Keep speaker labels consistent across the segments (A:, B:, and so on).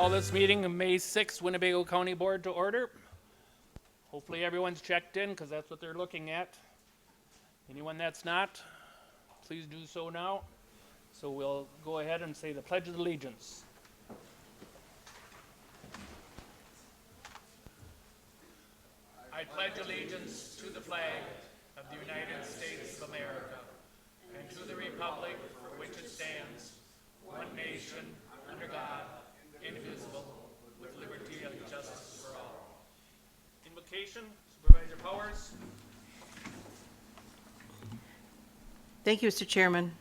A: call this meeting of May 6th Winnebago County Board to order. Hopefully everyone's checked in because that's what they're looking at. Anyone that's not, please do so now. So we'll go ahead and say the Pledge of Allegiance. I pledge allegiance to the flag of the United States of America and to the republic for which it stands, one nation, under God, indivisible, with liberty and justice for all. Invocation, Supervisor Powers.
B: Thank you, Mr. Chairman.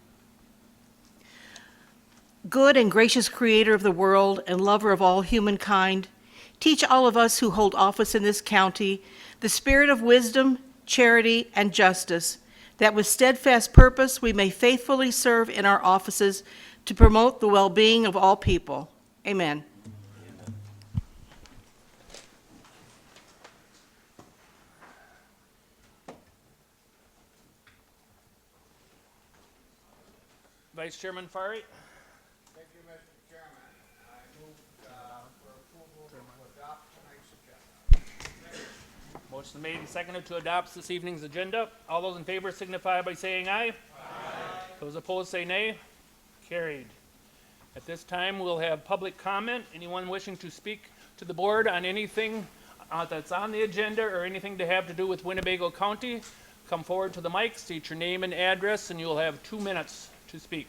B: Good and gracious Creator of the world and lover of all humankind, teach all of us who hold office in this county the spirit of wisdom, charity, and justice, that with steadfast purpose we may faithfully serve in our offices to promote the well-being of all people. Amen.
A: Vice Chairman Fari.
C: Thank you, Mr. Chairman. I move for approval to adopt tonight's agenda.
A: Motion made and seconded to adopt this evening's agenda. All those in favor signify by saying aye. Aye. Those opposed say nay. Carried. At this time, we'll have public comment. Anyone wishing to speak to the board on anything that's on the agenda or anything to have to do with Winnebago County, come forward to the mic, state your name and address, and you'll have 2 minutes to speak.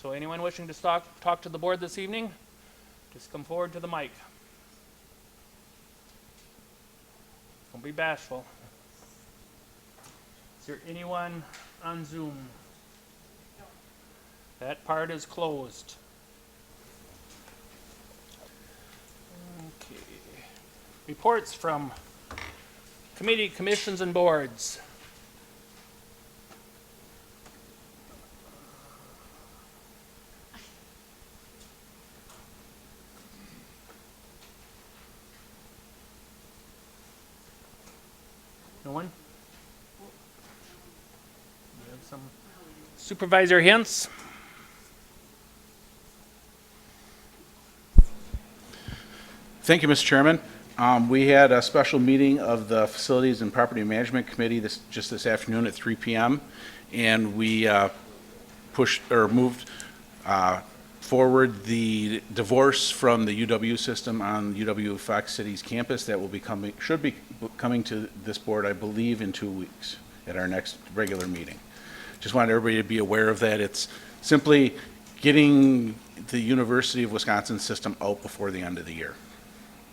A: So anyone wishing to talk to the board this evening, just come forward to the mic. Don't be bashful. Is there anyone on Zoom? That part is closed. Okay. Reports from committee, commissions, and boards. No one? We have some. Supervisor Hintz.
D: Thank you, Mr. Chairman. We had a special meeting of the Facilities and Property Management Committee just this afternoon at 3 p.m. and we moved forward the divorce from the UW system on UW Fox City's campus that will be should be coming to this board, I believe, in 2 weeks at our next regular meeting. Just wanted everybody to be aware of that. It's simply getting the University of Wisconsin system out before the end of the year.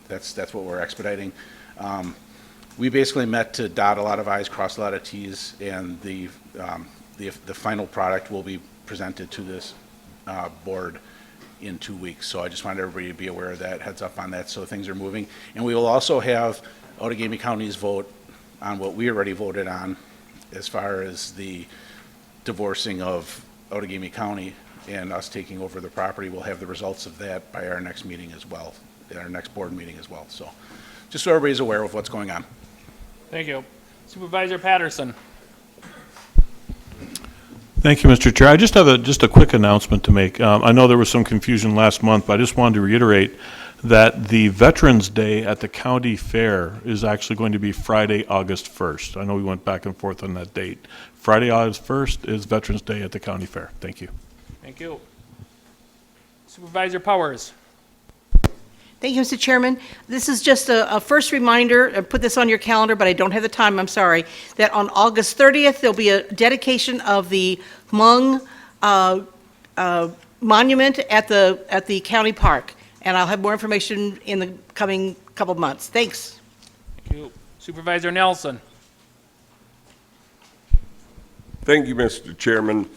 D: That's what we're expediting. We basically met to dot a lot of I's, cross a lot of T's, and the final product will be presented to this board in 2 weeks. So I just wanted everybody to be aware of that, heads up on that, so things are moving. And we will also have Outagamie County's vote on what we already voted on as far as the divorcing of Outagamie County and us taking over the property. We'll have the results of that by our next meeting as well, at our next board meeting as well. So just so everybody's aware of what's going on.
A: Thank you. Supervisor Patterson.
E: Thank you, Mr. Chair. I just have a quick announcement to make. I know there was some confusion last month, but I just wanted to reiterate that the Veterans Day at the county fair is actually going to be Friday, August 1st. I know we went back and forth on that date. Friday, August 1st is Veterans Day at the county fair. Thank you.
A: Thank you. Supervisor Powers.
B: Thank you, Mr. Chairman. This is just a first reminder, put this on your calendar, but I don't have the time, I'm sorry, that on August 30th, there'll be a dedication of the Hmong monument at the county park. And I'll have more information in the coming couple of months. Thanks.
A: Thank you. Supervisor Nelson.
F: Thank you, Mr. Chairman.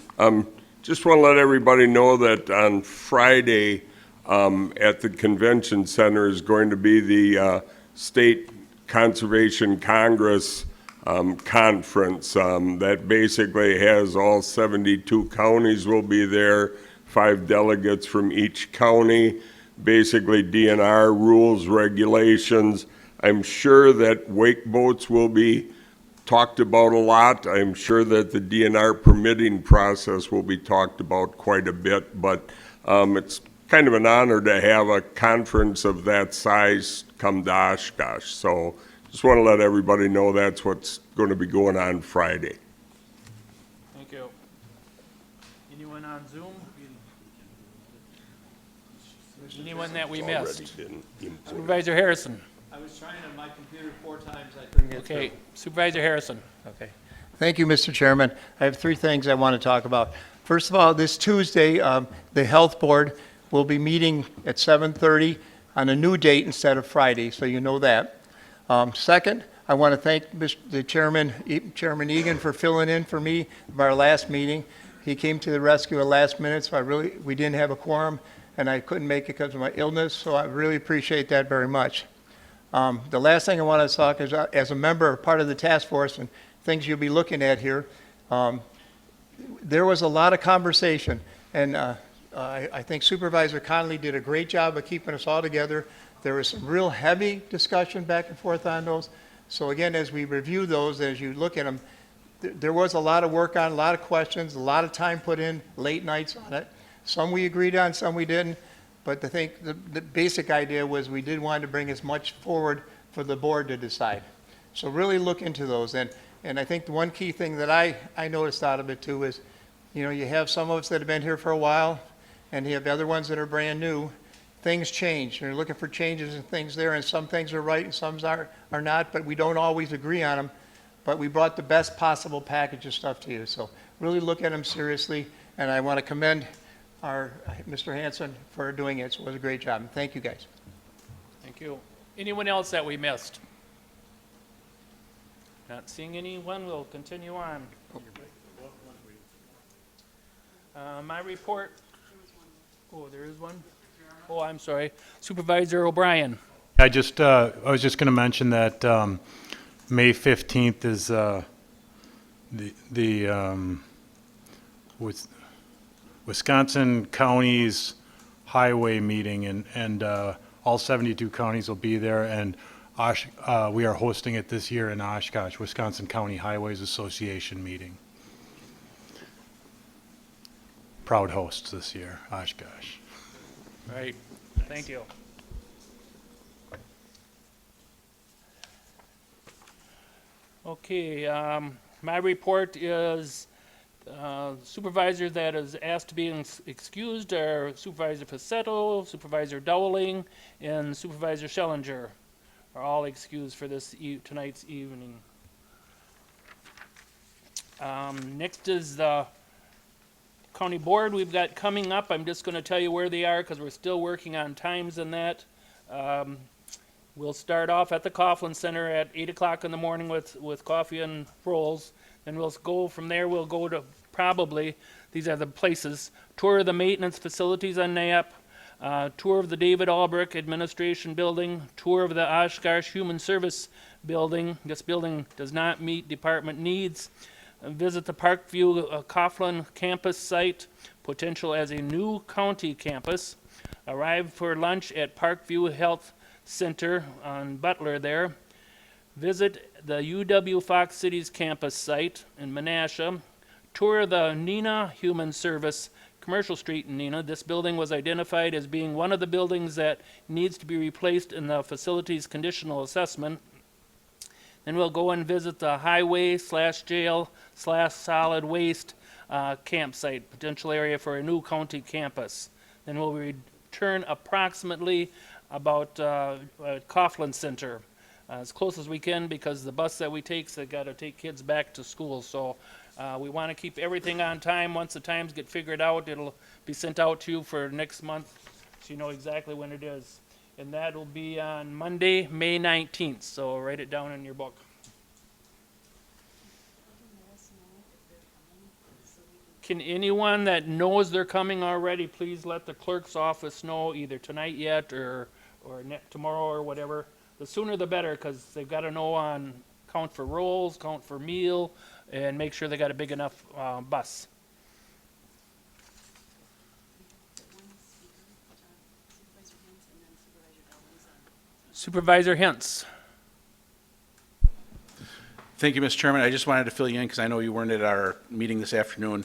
F: Just want to let everybody know that on Friday, at the Convention Center is going to be the State Conservation Congress conference that basically has all 72 counties will be there, 5 delegates from each county, basically DNR rules, regulations. I'm sure that wake boats will be talked about a lot. I'm sure that the DNR permitting process will be talked about quite a bit, but it's kind of an honor to have a conference of that size come to Oshkosh. So just want to let everybody know that's what's going to be going on Friday.
A: Thank you. Anyone on Zoom? Anyone that we missed?
F: Already been input.
A: Supervisor Harrison.
G: I was trying on my computer 4 times, I couldn't get through.
A: Okay, Supervisor Harrison.
G: Okay. Thank you, Mr. Chairman. I have 3 things I want to talk about. First of all, this Tuesday, the Health Board will be meeting at 7:30 on a new date instead of Friday, so you know that. Second, I want to thank the Chairman Egan for filling in for me of our last meeting. He came to the rescue at last minute, so we didn't have a quorum, and I couldn't make it because of my illness, so I really appreciate that very much. The last thing I want to talk is, as a member, part of the task force, and things you'll be looking at here, there was a lot of conversation, and I think Supervisor Connolly did a great job of keeping us all together. There was some real heavy discussion back and forth on those. So again, as we review those, as you look at them, there was a lot of work on, a lot of questions, a lot of time put in, late nights on it. Some we agreed on, some we didn't. But I think the basic idea was we did want to bring as much forward for the board to decide. So really look into those. And I think the one key thing that I noticed out of it too is, you know, you have some of us that have been here for a while, and you have the other ones that are brand new. Things change. You're looking for changes and things there, and some things are right and some are not, but we don't always agree on them. But we brought the best possible package of stuff to you. So really look at them seriously, and I want to commend our Mr. Hanson for doing it. So it was a great job. Thank you, guys.
A: Thank you. Anyone else that we missed? Not seeing anyone, we'll continue on. My report. Oh, there is one? Oh, I'm sorry. Supervisor O'Brien.
H: I was just going to mention that May 15th is the Wisconsin counties highway meeting, and all 72 counties will be there, and we are hosting it this year in Oshkosh, Wisconsin County Highways Association meeting. Proud hosts this year, Oshkosh.
A: Right. Thank you. Okay, my report is supervisor that is asked to be excused are Supervisor Facetto, Supervisor Dowling, and Supervisor Schellinger are all excused for this tonight's evening. Next is the county board we've got coming up. I'm just going to tell you where they are because we're still working on times and that. We'll start off at the Coughlin Center at 8 o'clock in the morning with coffee and rolls. Then we'll go from there. We'll go to probably, these are the places, tour of the maintenance facilities on NAP, tour of the David Albrecht Administration Building, tour of the Oshkosh Human Service Building. This building does not meet department needs. Visit the Parkview Coughlin campus site, potential as a new county campus. Arrive for lunch at Parkview Health Center on Butler there. Visit the UW Fox Cities campus site in Menasha. Tour the Neenah Human Service Commercial Street in Neenah. This building was identified as being one of the buildings that needs to be replaced in the facilities conditional assessment. Then we'll go and visit the highway/jail/solid waste campsite, potential area for a new county campus. Then we'll return approximately about Coughlin Center, as close as we can because the bus that we take, they got to take kids back to school. So we want to keep everything on time. Once the times get figured out, it'll be sent out to you for next month so you know exactly when it is. And that will be on Monday, May 19th. So write it down in your book. Can anyone that knows they're coming already, please let the clerk's office know either tonight yet or tomorrow or whatever. The sooner the better because they've got to know on count for rolls, count for meal, and make sure they got a big enough bus. Supervisor Hintz.
D: Thank you, Mr. Chairman. I just wanted to fill you in because I know you weren't at our meeting this afternoon.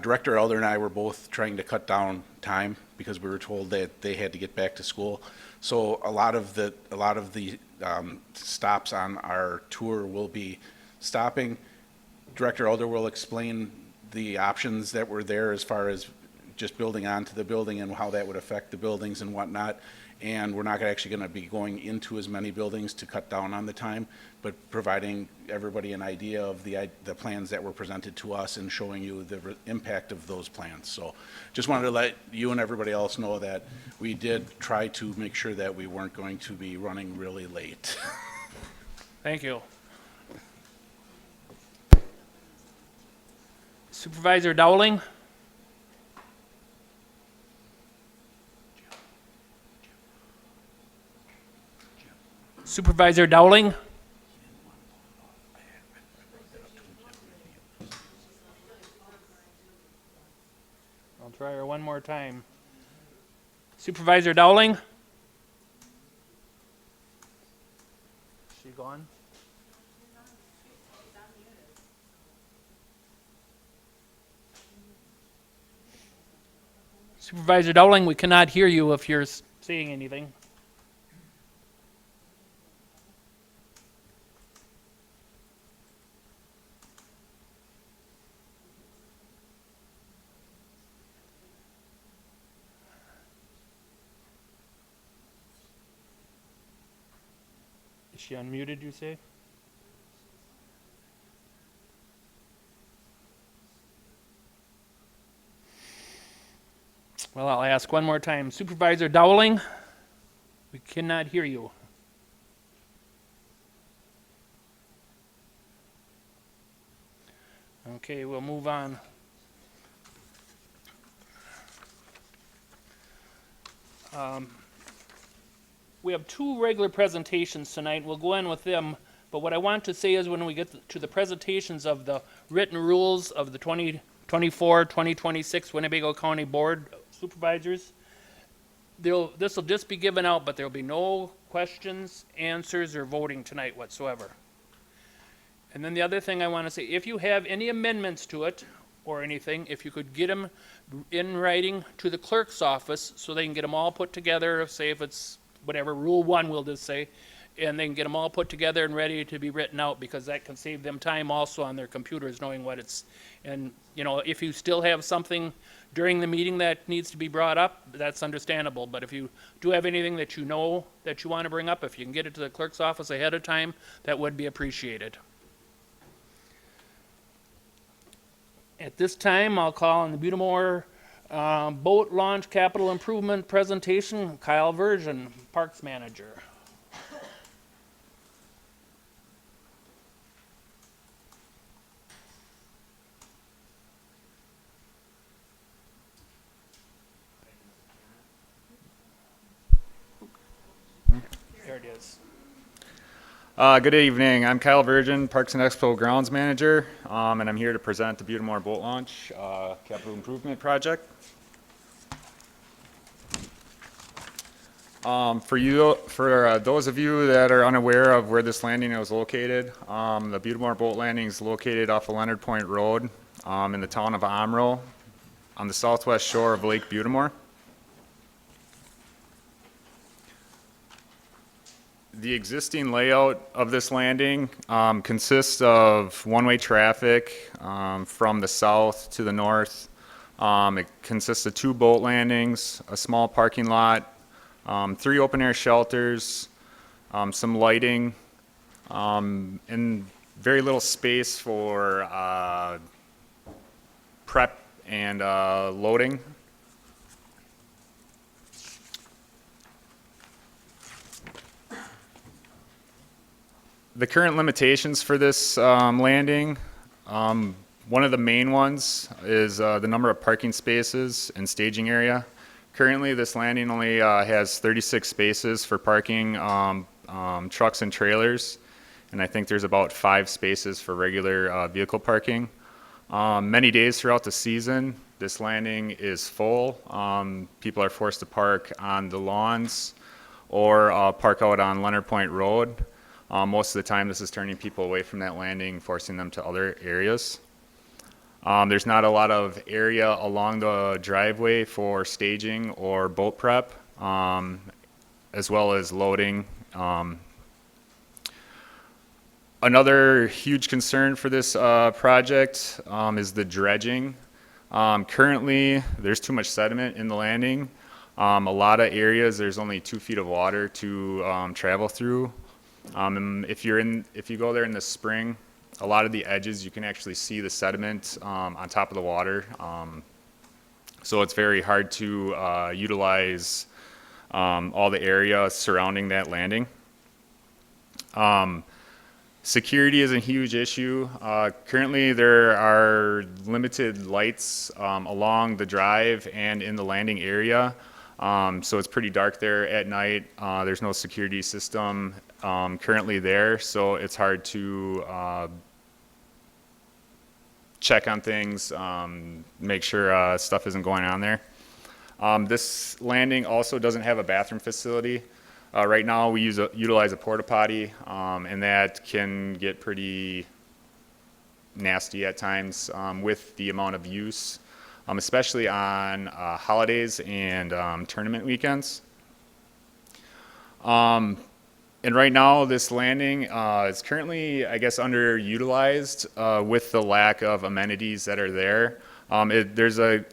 D: Director Elder and I were both trying to cut down time because we were told that they had to get back to school. So a lot of the stops on our tour will be stopping. Director Elder will explain the options that were there as far as just building onto the building and how that would affect the buildings and whatnot. And we're not actually going to be going into as many buildings to cut down on the time, but providing everybody an idea of the plans that were presented to us and showing you the impact of those plans. So just wanted to let you and everybody else know that we did try to make sure that we weren't going to be running really late.
A: Thank you. Supervisor Dowling? Supervisor Dowling? I'll try her one more time. Supervisor Dowling? Is she gone? Supervisor Dowling, we cannot hear you if you're saying anything. Is she unmuted, you say? Well, I'll ask one more time. Supervisor Dowling, we cannot hear you. Okay, we'll move on. We have two regular presentations tonight. We'll go in with them. But what I want to say is when we get to the presentations of the written rules of the 2024-2026 Winnebago County Board Supervisors, this will just be given out, but there will be no questions, answers, or voting tonight whatsoever. And then the other thing I want to say, if you have any amendments to it or anything, if you could get them in writing to the clerk's office so they can get them all put together, say if it's whatever, Rule 1 we'll just say, and they can get them all put together and ready to be written out, because that can save them time also on their computers knowing what it's, and you know, if you still have something during the meeting that needs to be brought up, that's understandable, but if you do have anything that you know that you want to bring up, if you can get it to the clerk's office ahead of time, that would be appreciated. At this time, I'll call on the Butamore Boat Launch Capital Improvement Presentation, Kyle Version, Parks Manager. There it is.
I: Good evening. I'm Kyle Virgin, Parks and Expo Grounds Manager, and I'm here to present the Butamore Boat Launch Capital Improvement Project. For those of you that are unaware of where this landing is located, the Butamore Boat Landing is located off of Leonard Point Road in the town of Omro on the southwest shore of Lake Butamore. The existing layout of this landing consists of one-way traffic from the south to the north. It consists of 2 boat landings, a small parking lot, 3 open-air shelters, some lighting, and very little space for prep and loading. The current limitations for this landing, one of the main ones is the number of parking spaces and staging area. Currently, this landing only has 36 spaces for parking trucks and trailers, and I think there's about 5 spaces for regular vehicle parking. Many days throughout the season, this landing is full. People are forced to park on the lawns or park out on Leonard Point Road. Most of the time, this is turning people away from that landing, forcing them to other areas. There's not a lot of area along the driveway for staging or boat prep, as well as loading. Another huge concern for this project is the dredging. Currently, there's too much sediment in the landing. A lot of areas, there's only 2 feet of water to travel through. And if you go there in the spring, a lot of the edges, you can actually see the sediment on top of the water. So it's very hard to utilize all the area surrounding that landing. Security is a huge issue. Currently, there are limited lights along the drive and in the landing area. So it's pretty dark there at night. There's no security system currently there, so it's hard to check on things, make sure stuff isn't going on there. This landing also doesn't have a bathroom facility. Right now, we utilize a porta potty, and that can get pretty nasty at times with the amount of use, especially on holidays and tournament weekends. And right now, this landing is currently, I guess, underutilized with the lack of amenities that are there. There's a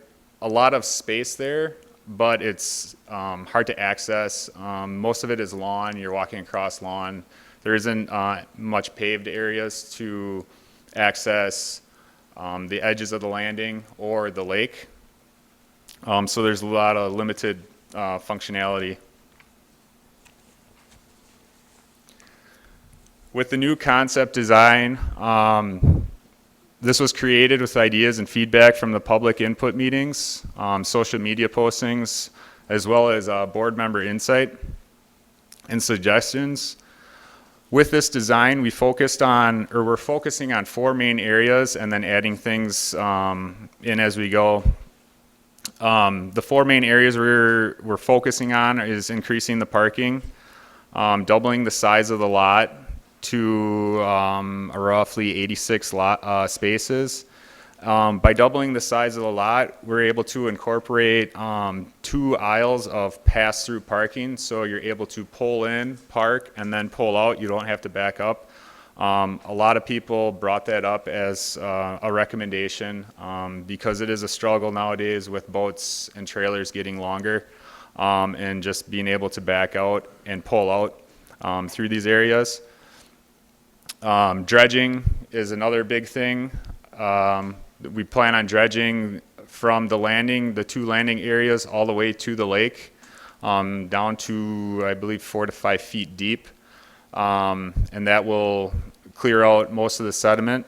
I: lot of space there, but it's hard to access. Most of it is lawn. You're walking across lawn. There isn't much paved areas to access the edges of the landing or the lake. So there's a lot of limited functionality. With the new concept design, this was created with ideas and feedback from the public input meetings, social media postings, as well as board member insight and suggestions. With this design, we're focusing on 4 main areas and then adding things in as we go. The 4 main areas we're focusing on is increasing the parking, doubling the size of the lot to roughly 86 spaces. By doubling the size of the lot, we're able to incorporate 2 aisles of pass-through parking, so you're able to pull in, park, and then pull out. You don't have to back up. A lot of people brought that up as a recommendation because it is a struggle nowadays with boats and trailers getting longer and just being able to back out and pull out through these areas. Dredging is another big thing. We plan on dredging from the 2 landing areas all the way to the lake, down to, I believe, 4 to 5 feet deep. And that will clear out most of the sediment.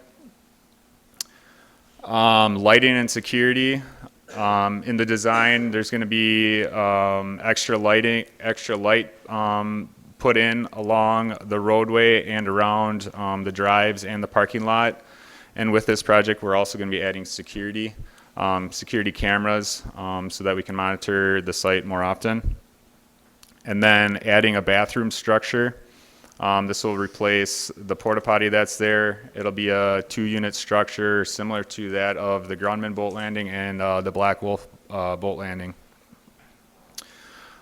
I: Lighting and security. In the design, there's going to be extra light put in along the roadway and around the drives and the parking lot. And with this project, we're also going to be adding security cameras so that we can monitor the site more often. And then adding a bathroom structure. This will replace the porta potty that's there. It'll be a 2-unit structure similar to that of the Grumman boat landing and the Black Wolf boat landing.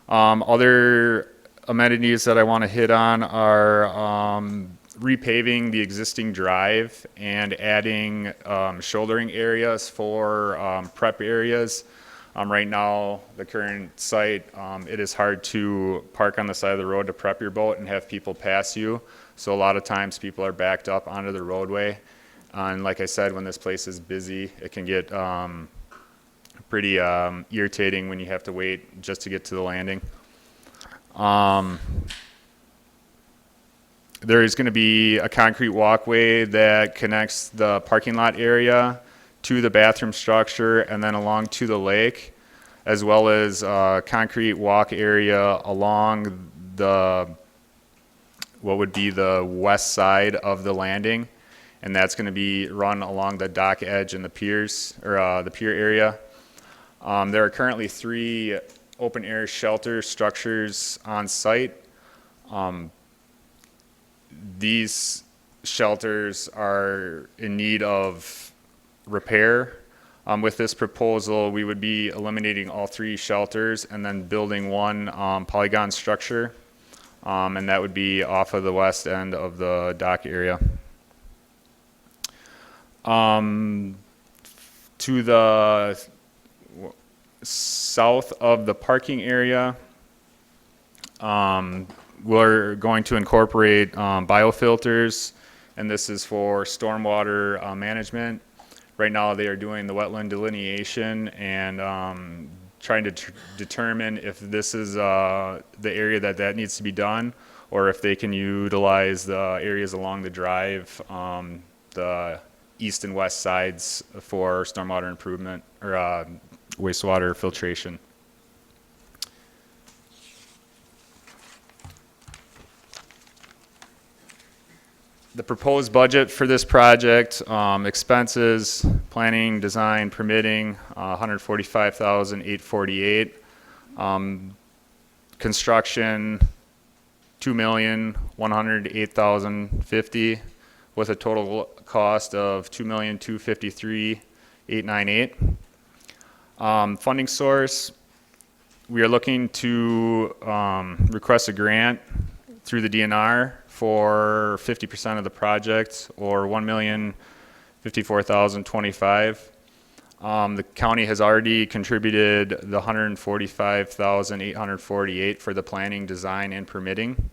I: Other amenities that I want to hit on are repaving the existing drive and adding shouldering areas for prep areas. Right now, the current site, it is hard to park on the side of the road to prep your boat and have people pass you. So a lot of times people are backed up onto the roadway. And like I said, when this place is busy, it can get pretty irritating when you have to wait just to get to the landing. There is going to be a concrete walkway that connects the parking lot area to the bathroom structure and then along to the lake, as well as a concrete walk area along what would be the west side of the landing. And that's going to be run along the dock edge and the piers, or the pier area. There are currently 3 open air shelter structures on site. these shelters are in need of repair. With this proposal, we would be eliminating all 3 shelters and then building one polygon structure, and that would be off of the west end of the dock area. To the south of the parking area, we're going to incorporate biofilters, and this is for stormwater management. Right now, they are doing the wetland delineation and trying to determine if this is the area that needs to be done, or if they can utilize the areas along the drive, the east and west sides for stormwater improvement or wastewater filtration. The proposed budget for this project, expenses, planning, design, permitting, $145,848. Construction, $2,108,050, with a total cost of $2,253,898. Funding source, we are looking to request a grant through the DNR for 50% of the project, or $1,054,025. The county has already contributed the $145,848 for the planning, design, and permitting.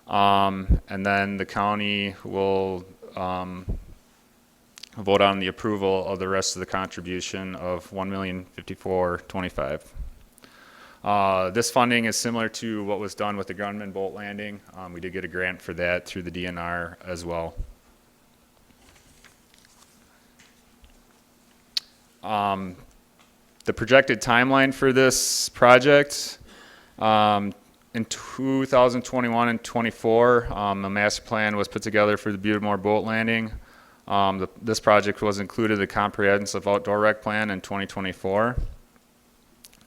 I: And then the county will vote on the approval of the rest of the contribution of $1,054,025. This funding is similar to what was done with the Grumman boat landing. We did get a grant for that through the DNR as well. The projected timeline for this project, in 2021 and 24, a master plan was put together for the Beaumont boat landing. This project was included in the comprehensive outdoor rec plan in 2024.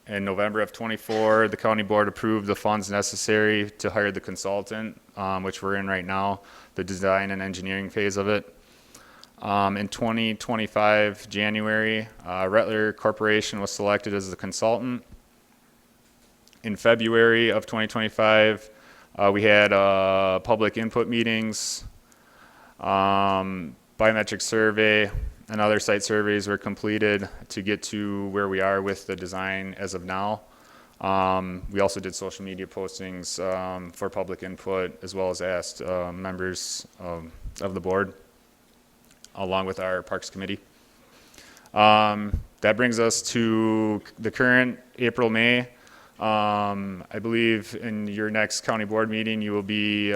I: In November of 24, the county board approved the funds necessary to hire the consultant, which we're in right now, the design and engineering phase of it. In 2025, January, Rattler Corporation was selected as the consultant. In February of 2025, we had public input meetings, biometric survey, and other site surveys were completed to get to where we are with the design as of now. We also did social media postings for public input, as well as asked members of the board, along with our Parks Committee. That brings us to the current April, May. I believe in your next county board meeting, you will be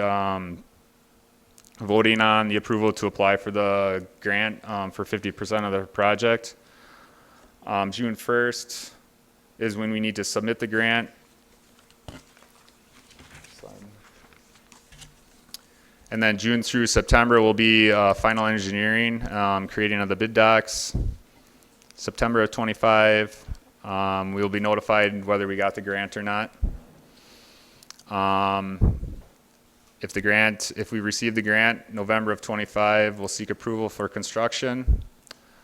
I: voting on the approval to apply for the grant for 50% of the project. June 1st is when we need to submit the grant. And then June through September will be final engineering, creating of the bid docs. September of 25, we will be notified whether we got the grant or not. If we receive the grant, November of 25, we'll seek approval for construction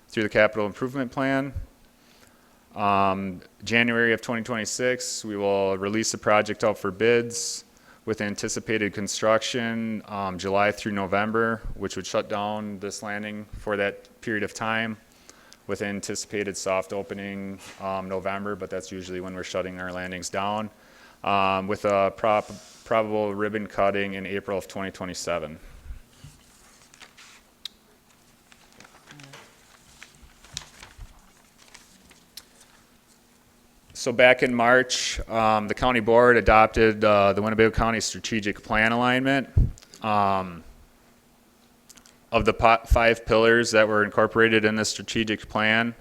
I: through the capital improvement plan. January of 2026, we will release the project out for bids with anticipated construction July through November, which would shut down this landing for that period of time, with anticipated soft opening November, but that's usually when we're shutting our landings down, with a probable ribbon cutting in April of 2027. So back in March, the county board adopted the Winnebago County Strategic Plan Alignment. Of the 5 pillars that were incorporated in the strategic plan,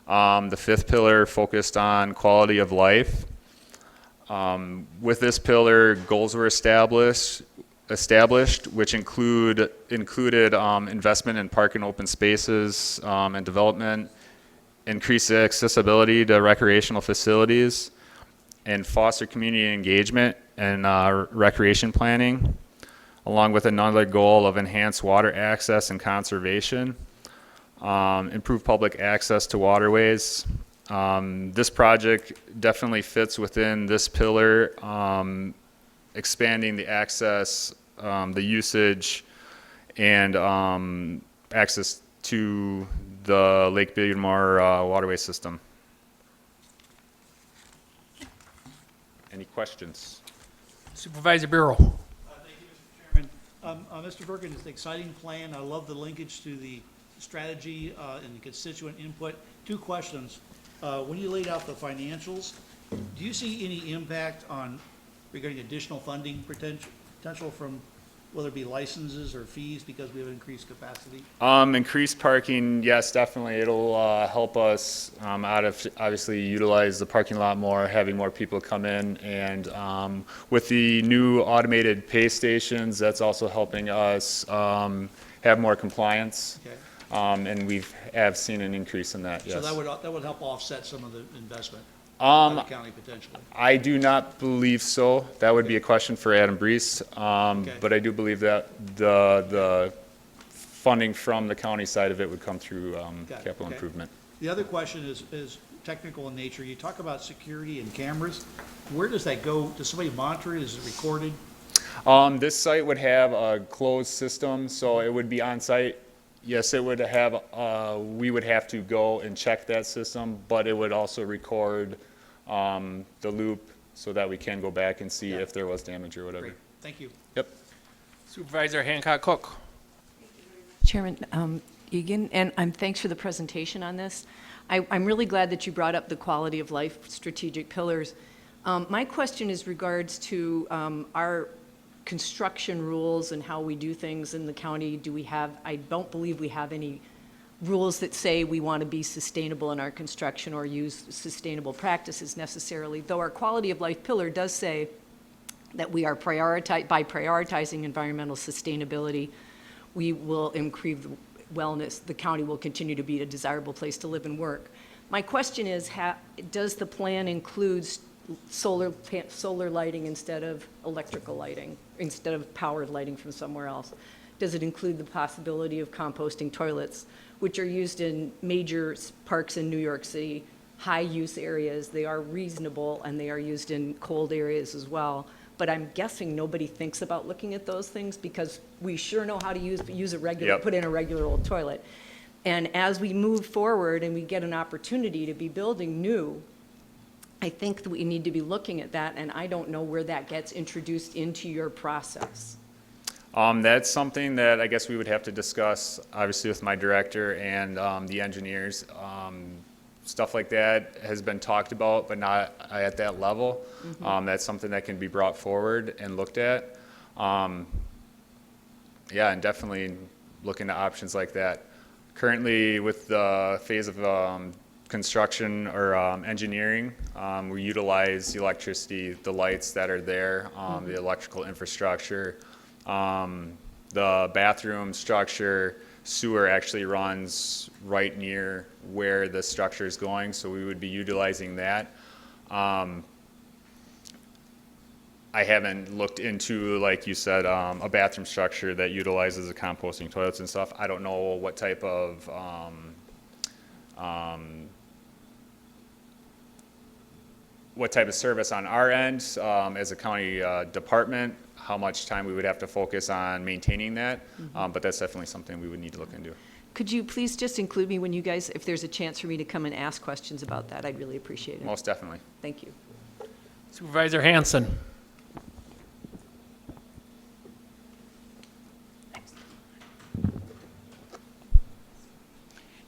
I: the 5th pillar focused on quality of life. With this pillar, goals were established, which included investment in park and open spaces and development, increase accessibility to recreational facilities, and foster community engagement and recreation planning. along with another goal of enhanced water access and conservation, improve public access to waterways. This project definitely fits within this pillar, expanding the access, the usage, and access to the Lake Billiamore waterway system. Any questions?
A: Supervisor Bureau.
J: Thank you, Mr. Chairman. Mr. Bergen, it's an exciting plan. I love the linkage to the strategy and the constituent input. Two questions. When you laid out the financials, do you see any impact on regarding additional funding potential from whether it be licenses or fees because we have increased capacity?
I: Increased parking, yes, definitely. It'll help us obviously utilize the parking lot more, having more people come in. And with the new automated pay stations, that's also helping us have more compliance.
J: Okay.
I: And we have seen an increase in that, yes.
J: So that would help offset some of the investment by the county potentially?
I: I do not believe so. That would be a question for Adam Brees. But I do believe that the funding from the county side of it would come through
J: Got it,
I: capital
J: okay.
I: improvement.
J: The other question is technical in nature. You talk about security and cameras. Where does that go? Does somebody monitor it? Is it recorded?
I: This site would have a closed system, so it would be on site. Yes, it would have, we would have to go and check that system, but it would also record the loop so that we can go back and see if there was damage or whatever.
J: Great, thank you.
I: Yep.
A: Supervisor Hancock Cook.
K: Chairman Egan, and thanks for the presentation on this. I'm really glad that you brought up the quality of life strategic pillars. My question is regards to our construction rules and how we do things in the county. Do we have, I don't believe we have any rules that say we want to be sustainable in our construction or use sustainable practices necessarily, though our quality of life pillar does say that we are by prioritizing environmental sustainability, we will improve wellness. The county will continue to be a desirable place to live and work. My question is, does the plan include solar lighting instead of electrical lighting, instead of powered lighting from somewhere else? Does it include the possibility of composting toilets, which are used in major parks in New York City, high-use areas? They are reasonable, and they are used in cold areas as well. But I'm guessing nobody thinks about looking at those things because we sure know how to use a regular, put in a regular old toilet. And as we move forward and we get an opportunity to be building new, I think that we need to be looking at that, and I don't know where that gets introduced into your process.
I: That's something that I guess we would have to discuss, obviously, with my director and the engineers. Stuff like that has been talked about, but not at that level. That's something that can be brought forward and looked at. Yeah, and definitely look into options like that. Currently, with the phase of construction or engineering, we utilize the electricity, the lights that are there, the electrical infrastructure, the bathroom structure. Sewer actually runs right near where the structure is going, so we would be utilizing that. I haven't looked into, like you said, a bathroom structure that utilizes the composting toilets and stuff. I don't know what type of service on our end as a county department, how much time we would have to focus on maintaining that, but that's definitely something we would need to look into.
K: Could you please just include me when you guys, if there's a chance for me to come and ask questions about that, I'd really appreciate it.
I: Most definitely.
K: Thank you.
A: Supervisor Hanson.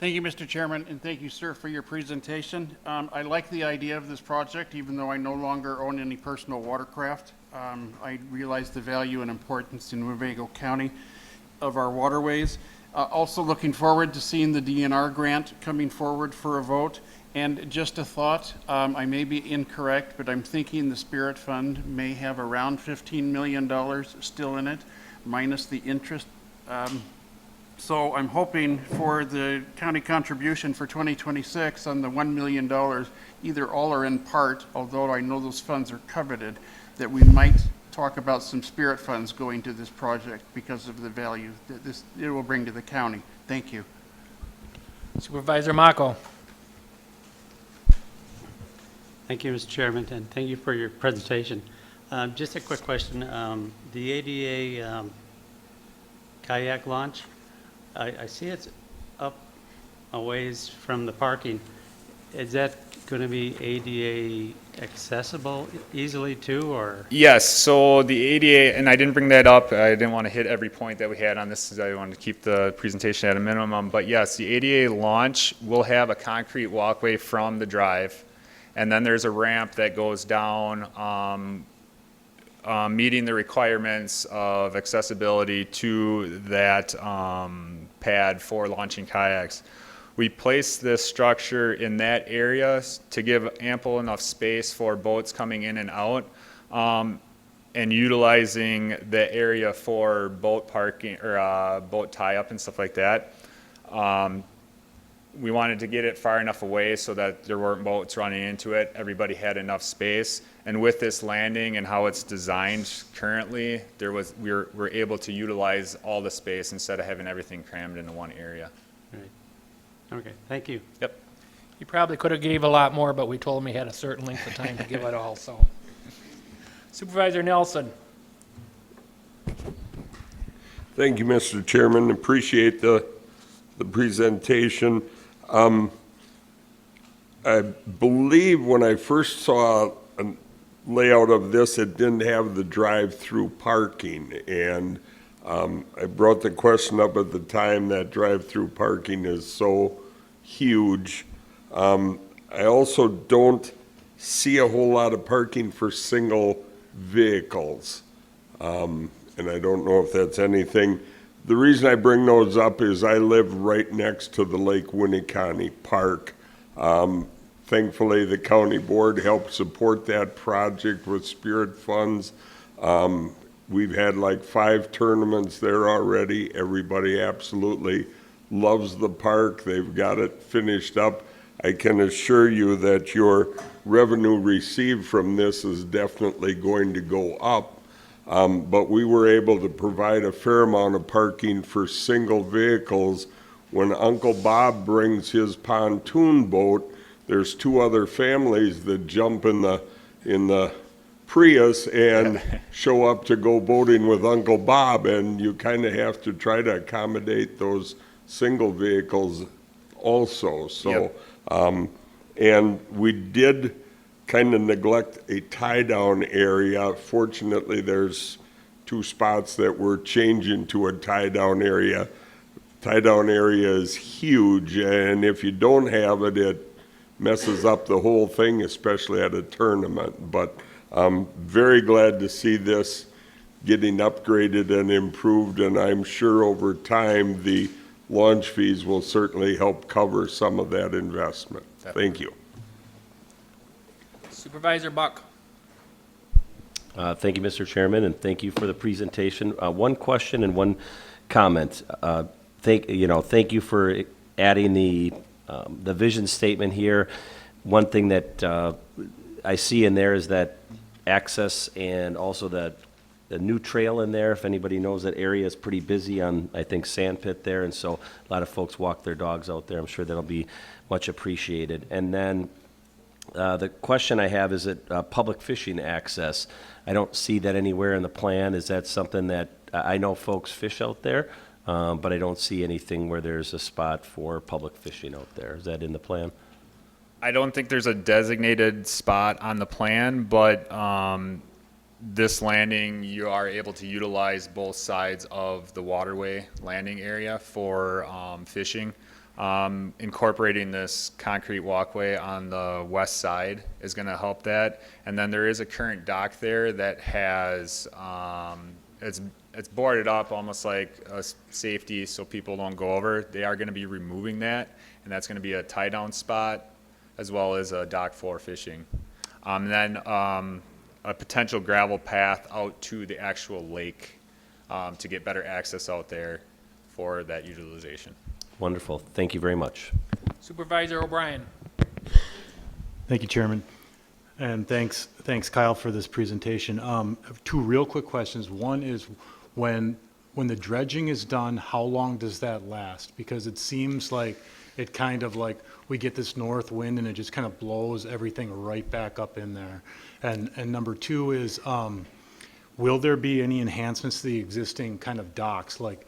L: Thank you, Mr. Chairman, and thank you, sir, for your presentation. I like the idea of this project, even though I no longer own any personal watercraft. I realize the value and importance in Winnebago County of our waterways. Also looking forward to seeing the DNR grant coming forward for a vote. And just a thought, I may be incorrect, but I'm thinking the Spirit Fund may have around $15 million still in it, minus the interest. So I'm hoping for the county contribution for 2026 on the $1 million, either all or in part, although I know those funds are coveted, that we might talk about some spirit funds going to this project because of the value that it will bring to the county. Thank you.
A: Supervisor Mako.
M: Thank you, Mr. Chairman, and thank you for your presentation. Just a quick question. The ADA kayak launch, I see it's up a ways from the parking. Is that going to be ADA accessible easily too, or?
I: Yes, so the ADA, and I didn't bring that up, I didn't want to hit every point that we had on this, I wanted to keep the presentation at a minimum, but yes, the ADA launch will have a concrete walkway from the drive, and then there's a ramp that goes down, meeting the requirements of accessibility to that pad for launching kayaks. We placed this structure in that area to give ample enough space for boats coming in and out, and utilizing the area for boat parking or boat tie-up and stuff like that. We wanted to get it far enough away so that there weren't boats running into it. Everybody had enough space, and with this landing and how it's designed currently, we're able to utilize all the space instead of having everything crammed into one area.
M: Right. Okay, thank you.
I: Yep.
A: He probably could have gave a lot more, but we told him he had a certain length of time to give it all, so. Supervisor Nelson.
F: Thank you, Mr. Chairman. Appreciate the presentation. I believe when I first saw a layout of this, it didn't have the drive-through parking, and I brought the question up at the time that drive-through parking is so huge. I also don't see a whole lot of parking for single vehicles, and I don't know if that's anything. The reason I bring those up is I live right next to the Lake Winnebago Park. Thankfully, the county board helped support that project with spirit funds. We've had like 5 tournaments there already. Everybody absolutely loves the park. They've got it finished up. I can assure you that your revenue received from this is definitely going to go up. But we were able to provide a fair amount of parking for single vehicles. When Uncle Bob brings his pontoon boat, there's 2 other families that jump in the Prius and show up to go boating with Uncle Bob, and you kind of have to try to accommodate those single vehicles also. So, and we did kind of neglect a tie-down area. Fortunately, there's 2 spots that we're changing to a tie-down area. Tie-down area is huge, and if you don't have it, it messes up the whole thing, especially at a tournament. But I'm very glad to see this getting upgraded and improved, and I'm sure over time the launch fees will certainly help cover some of that investment. Thank you.
A: Supervisor Buck.
N: Thank you, Mr. Chairman, and thank you for the presentation. One question and one comment. Thank you for adding the vision statement here. One thing that I see in there is that access and also the new trail in there. If anybody knows that area, is pretty busy on, I think, Sandpit there, and so a lot of folks walk their dogs out there. I'm sure that'll be much appreciated. And then the question I have is public fishing access. I don't see that anywhere in the plan. Is that something that, I know folks fish out there, but I don't see anything where there's a spot for public fishing out there. Is that in the plan?
I: I don't think there's a designated spot on the plan, but this landing, you are able to utilize both sides of the waterway landing area for fishing. Incorporating this concrete walkway on the west side is going to help that. And then there is a current dock there that has, it's boarded up almost like a safety so people don't go over. They are going to be removing that, and that's going to be a tie-down spot as well as a dock for fishing. Then a potential gravel path out to the actual lake to get better access out there for that utilization.
N: Wonderful. Thank you very much.
A: Supervisor O'Brien.
H: Thank you, Chairman. And thanks Kyle for this presentation. Two real quick questions. One is when the dredging is done, how long does that last? Because it seems like it kind of like we get this north wind and it just kind of blows everything right back up in there. And number two is, will there be any enhancements to the existing kind of docks, like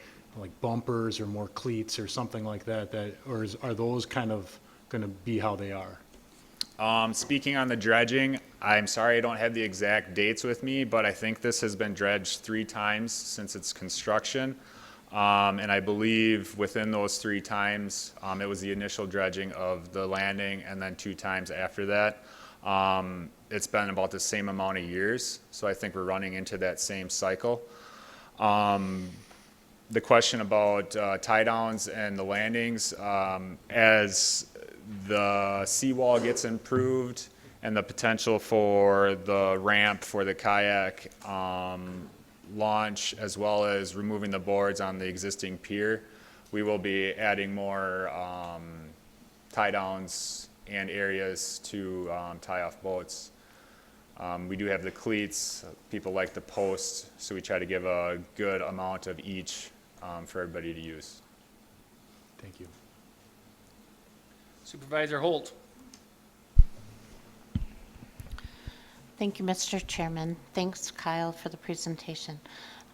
H: bumpers or more cleats or something like that, or are those kind of going to be how they are?
I: Speaking on the dredging, I'm sorry I don't have the exact dates with me, but I think this has been dredged 3 times since its construction. And I believe within those 3 times, it was the initial dredging of the landing, and then 2 times after that. It's been about the same amount of years, so I think we're running into that same cycle. The question about tie downs and the landings, as the seawall gets improved and the potential for the ramp for the kayak launch, as well as removing the boards on the existing pier, we will be adding more tie downs and areas to tie off boats. We do have the cleats, people like the posts, so we try to give a good amount of each for everybody to use.
H: Thank you.
A: Supervisor Holt.
O: Thank you, Mr. Chairman. Thanks, Kyle, for the presentation.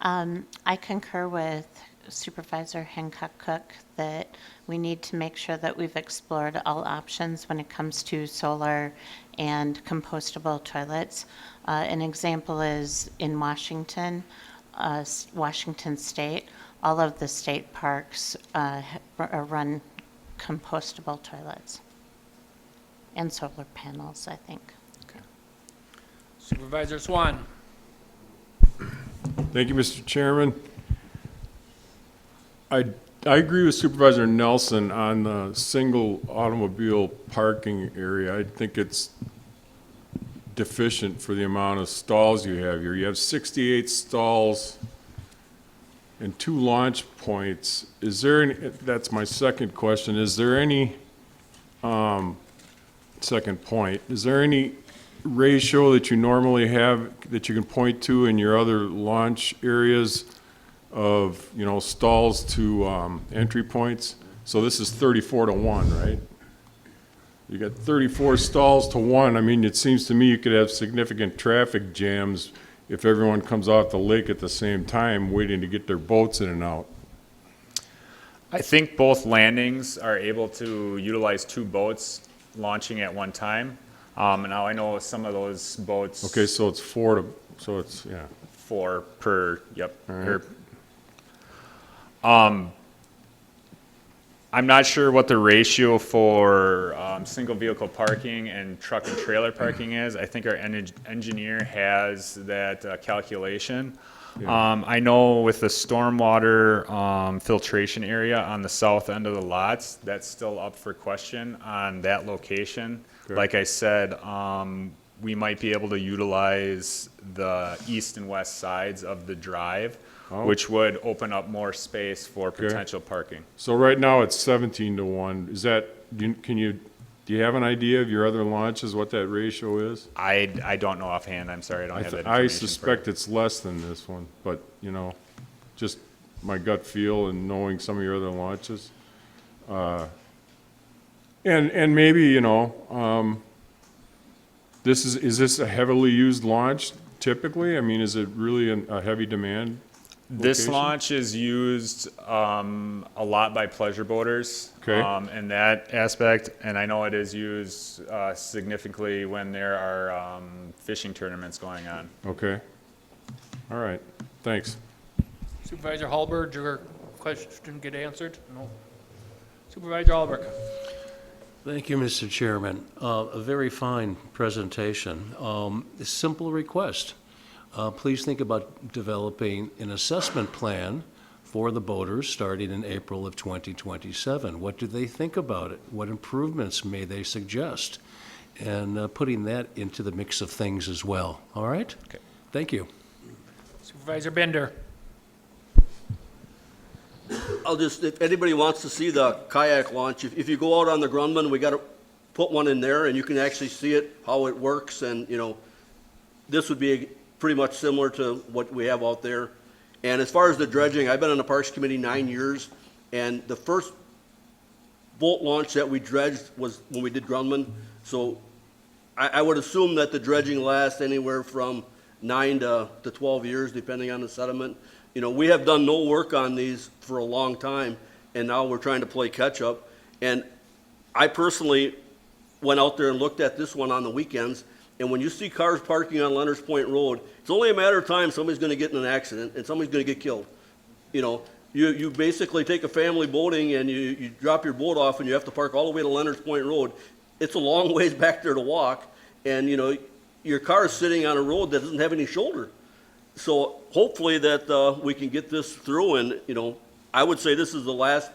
O: I concur with Supervisor Hancock-Cook that we need to make sure that we've explored all options when it comes to solar and compostable toilets. An example is in Washington, Washington State, all of the state parks run compostable toilets and solar panels, I think.
A: Supervisor Swan.
P: Thank you, Mr. Chairman. I agree with Supervisor Nelson on the single automobile parking area. I think it's deficient for the amount of stalls you have here. You have 68 stalls and 2 launch points. Is there any, that's my second question, is there any, second point, is there any ratio that you normally have that you can point to in your other launch areas of, you know, stalls to entry points? So this is 34 to 1, right? You got 34 stalls to 1. I mean, it seems to me you could have significant traffic jams if everyone comes off the lake at the same time waiting to get their boats in and out.
I: I think both landings are able to utilize 2 boats launching at one time. Now I know some of those boats.
P: Okay, so it's 4 to, so it's, yeah.
I: 4 per, yep.
P: All right.
I: I'm not sure what the ratio for single vehicle parking and truck and trailer parking is. I think our engineer has that calculation.
P: Yeah.
I: I know with the stormwater filtration area on the south end of the lots, that's still up for question on that location.
P: Okay.
I: Like I said, we might be able to utilize the east and west sides of the drive, which would open up more space for potential parking.
P: So right now it's 17 to 1. Is that, do you have an idea of your other launches, what that ratio is?
I: I don't know offhand. I'm sorry, I don't have that
P: I
I: information.
P: suspect it's less than this one, but, you know, just my gut feel and knowing some of your other launches. And maybe, you know, is this a heavily used launch typically? I mean, is it really a heavy demand
I: This
P: location?
I: launch is used a lot by pleasure boaters in that aspect, and I know it is used significantly when there are fishing tournaments going on.
P: Okay. All right. Thanks.
A: Supervisor Hallberg, your question get answered? No. Supervisor Albrecht.
Q: Thank you, Mr. Chairman. A very fine presentation. A simple request. Please think about developing an assessment plan for the boaters starting in April of 2027. What do they think about it? What improvements may they suggest? And putting that into the mix of things as well. All right?
I: Okay.
Q: Thank you.
A: Supervisor Bender.
R: I'll just, if anybody wants to see the kayak launch, if you go out on the Grumman, we got put one in there, and you can actually see it, how it works, and, you know, this would be pretty much similar to what we have out there. And as far as the dredging, I've been on the Parks Committee 9 years, and the first boat launch that we dredged was when we did Grumman. So I would assume that the dredging lasts anywhere from 9 to 12 years, depending on the sediment. You know, we have done no work on these for a long time, and now we're trying to play catch-up. And I personally went out there and looked at this one on the weekends, and when you see cars parking on Leonard's Point Road, it's only a matter of time somebody's gonna get in an accident, and somebody's gonna get killed. You know, you basically take a family boating, and you drop your boat off, and you have to park all the way to Leonard's Point Road. It's a long ways back there to walk, and, you know, your car is sitting on a road that doesn't have any shoulder. So hopefully that we can get this through, and, you know, I would say this is the last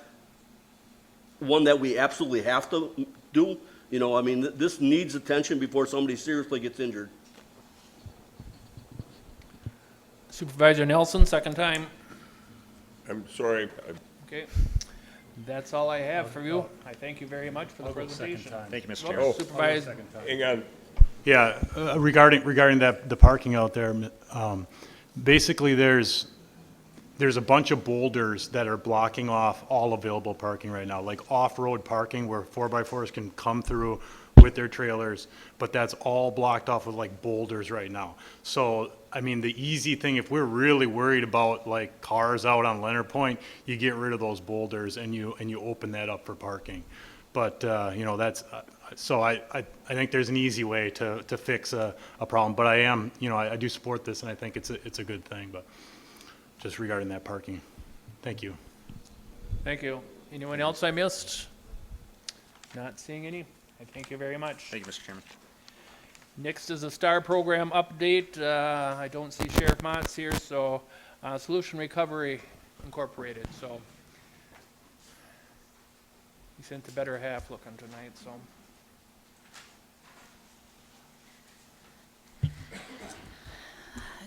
R: one that we absolutely have to do. You know, I mean, this needs attention before somebody seriously gets injured.
A: Supervisor Nelson, second time.
F: I'm sorry.
A: Okay. That's all I have for you. I thank you very much for the presentation.
I: Thank you, Mr.
A: Well,
I: Chairman.
A: Supervisor,
F: Hang on.
H: Yeah, regarding that, the parking out there, basically there's a bunch of boulders that are blocking off all available parking right now, like off-road parking where 4x4s can come through with their trailers, but that's all blocked off with like boulders right now. So, I mean, the easy thing, if we're really worried about like cars out on Leonard Point, you get rid of those boulders and you open that up for parking. But, you know, that's, so I think there's an easy way to fix a problem, but I am, you know, I do support this, and I think it's a good thing, but just regarding that parking. Thank you.
A: thank you. Anyone else I missed? Not seeing any. I thank you very much.
I: Thank you, Mr. Chairman.
A: Next is a STAR program update. I don't see Sheriff Motts here, so Solution Recovery Incorporated, so he sent the better half looking tonight, so.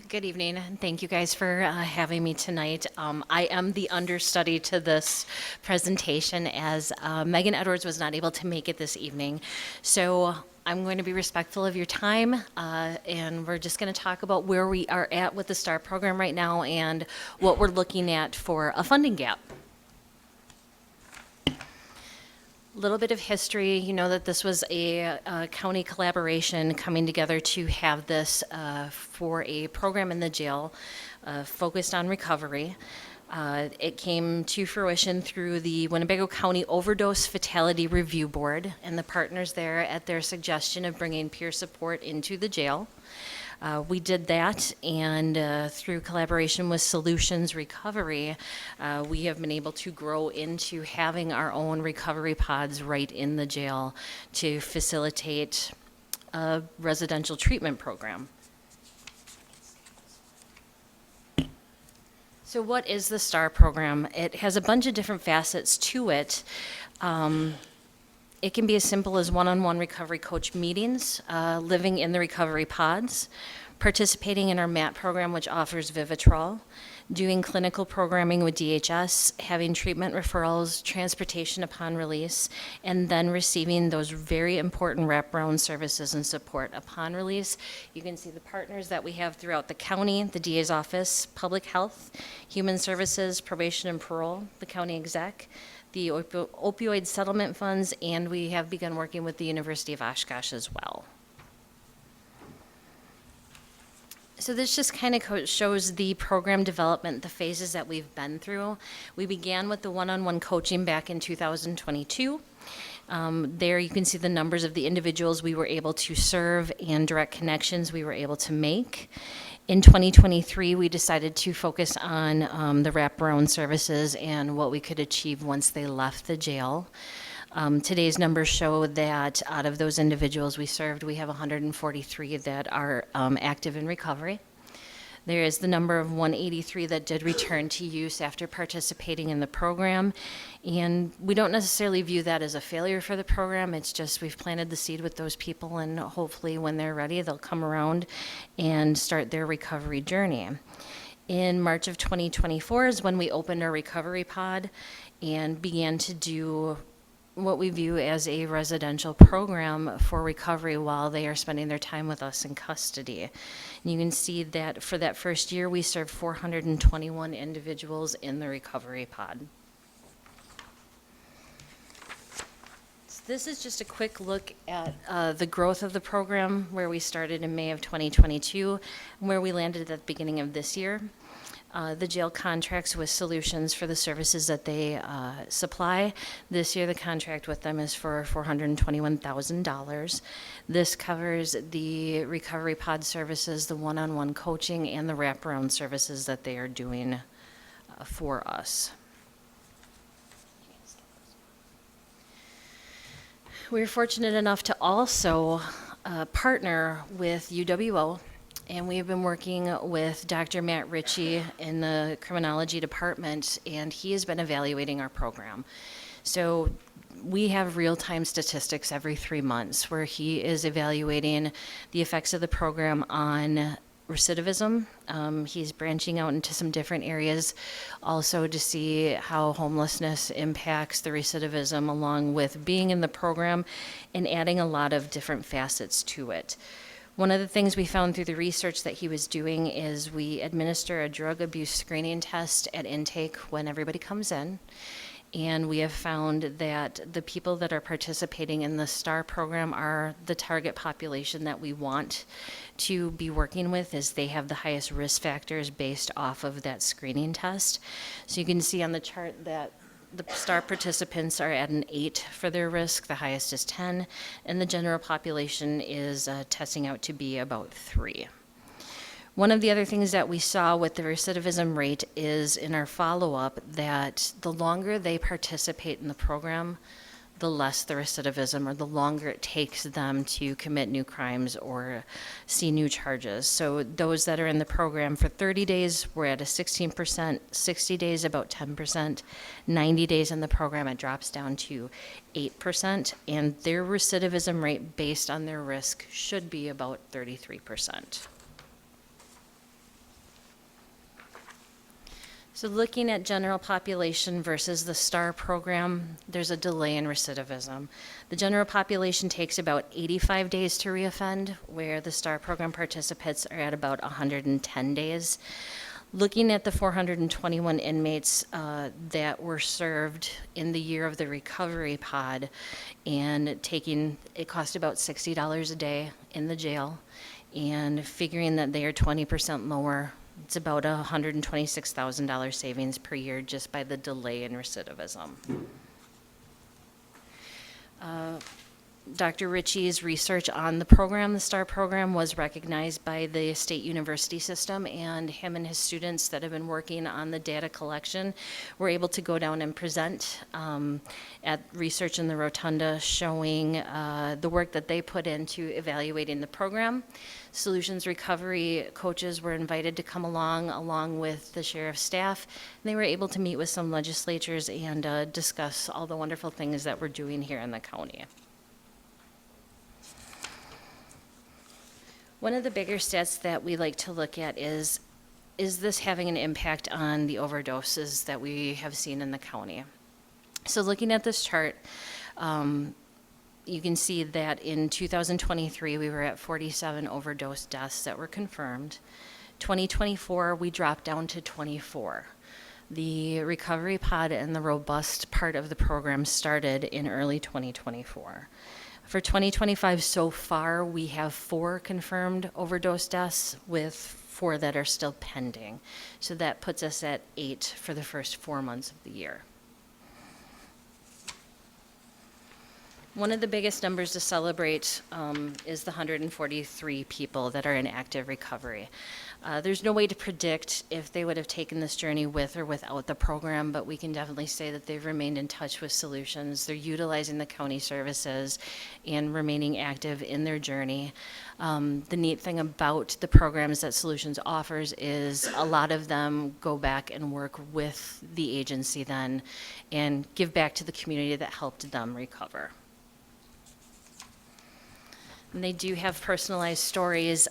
S: Good evening, and thank you guys for having me tonight. I am the understudy to this presentation as Megan Edwards was not able to make it this evening. So I'm going to be respectful of your time, and we're just going to talk about where we are at with the STAR program right now and what we're looking at for a funding gap. Little bit of history, you know that this was a county collaboration coming together to have this for a program in the jail focused on recovery. It came to fruition through the Winnebago County Overdose Fatality Review Board and the partners there at their suggestion of bringing peer support into the jail. We did that, and through collaboration with Solutions Recovery, we have been able to grow into having our own recovery pods right in the jail to facilitate a residential treatment program. So what is the STAR program? It has a bunch of different facets to it. It can be as simple as one-on-one recovery coach meetings, living in the recovery pods, participating in our MAT program, which offers Vivitrol, doing clinical programming with DHS, having treatment referrals, transportation upon release, and then receiving those very important wraparound services and support upon release. You can see the partners that we have throughout the county, the DA's office, public health, human services, probation and parole, the county exec, the opioid settlement funds, and we have begun working with the University of Oshkosh as well. So this just kind of shows the program development, the phases that we've been through. We began with the one-on-one coaching back in 2022. There you can see the numbers of the individuals we were able to serve and direct connections we were able to make. In 2023, we decided to focus on the wraparound services and what we could achieve once they left the jail. Today's numbers show that out of those individuals we served, we have 143 that are active in recovery. There is the number of 183 that did return to use after participating in the program. And we don't necessarily view that as a failure for the program. It's just we've planted the seed with those people, and hopefully when they're ready, they'll come around and start their recovery journey. In March of 2024 is when we opened our recovery pod and began to do what we view as a residential program for recovery while they are spending their time with us in custody. And you can see that for that first year, we served 421 individuals in the recovery pod. So this is just a quick look at the growth of the program, where we started in May of 2022, and where we landed at the beginning of this year. The jail contracts with Solutions for the services that they supply. This year, the contract with them is for $421,000. This covers the recovery pod services, the one-on-one coaching, and the wraparound services that they are doing for us. We were fortunate enough to also partner with UWO, and we've been working with Dr. Matt Ritchie in the criminology department, and he has been evaluating our program. So we have real-time statistics every 3 months where he is evaluating the effects of the program on recidivism. He's branching out into some different areas also to see how homelessness impacts the recidivism, along with being in the program and adding a lot of different facets to it. One of the things we found through the research that he was doing is we administer a drug abuse screening test at intake when everybody comes in. And we have found that the people that are participating in the STAR program are the target population that we want to be working with, as they have the highest risk factors based off of that screening test. So you can see on the chart that the STAR participants are at an 8 for their risk, the highest is 10, and the general population is testing out to be about 3. One of the other things that we saw with the recidivism rate is in our follow-up that the longer they participate in the program, the less the recidivism, or the longer it takes them to commit new crimes or see new charges. So those that are in the program for 30 days, we're at a 16%, 60 days about 10%, 90 days in the program, it drops down to 8%, and their recidivism rate based on their risk should be about 33%. So looking at general population versus the STAR program, there's a delay in recidivism. The general population takes about 85 days to reoffend, where the STAR program participants are at about 110 days. Looking at the 421 inmates that were served in the year of the recovery pod, and it cost about $60 a day in the jail, and figuring that they are 20% lower, it's about a $126,000 savings per year just by the delay in recidivism. Dr. Ritchie's research on the program, the STAR program, was recognized by the state university system, and him and his students that have been working on the data collection were able to go down and present at Research in the Rotunda, showing the work that they put into evaluating the program. Solutions recovery coaches were invited to come along with the sheriff's staff, and they were able to meet with some legislatures and discuss all the wonderful things that we're doing here in the county. One of the bigger stats that we like to look at is this having an impact on the overdoses that we have seen in the county? So looking at this chart, you can see that in 2023, we were at 47 overdose deaths that were confirmed. 2024, we dropped down to 24. The recovery pod and the robust part of the program started in early 2024. For 2025 so far, we have 4 confirmed overdose deaths with 4 that are still pending. So that puts us at 8 for the first 4 months of the year. One of the biggest numbers to celebrate is the 143 people that are in active recovery. There's no way to predict if they would have taken this journey with or without the program, but we can definitely say that they've remained in touch with Solutions. They're utilizing the county services and remaining active in their journey. The neat thing about the programs that Solutions offers is a lot of them go back and work with the agency then and give back to the community that helped them recover. And they do have personalized stories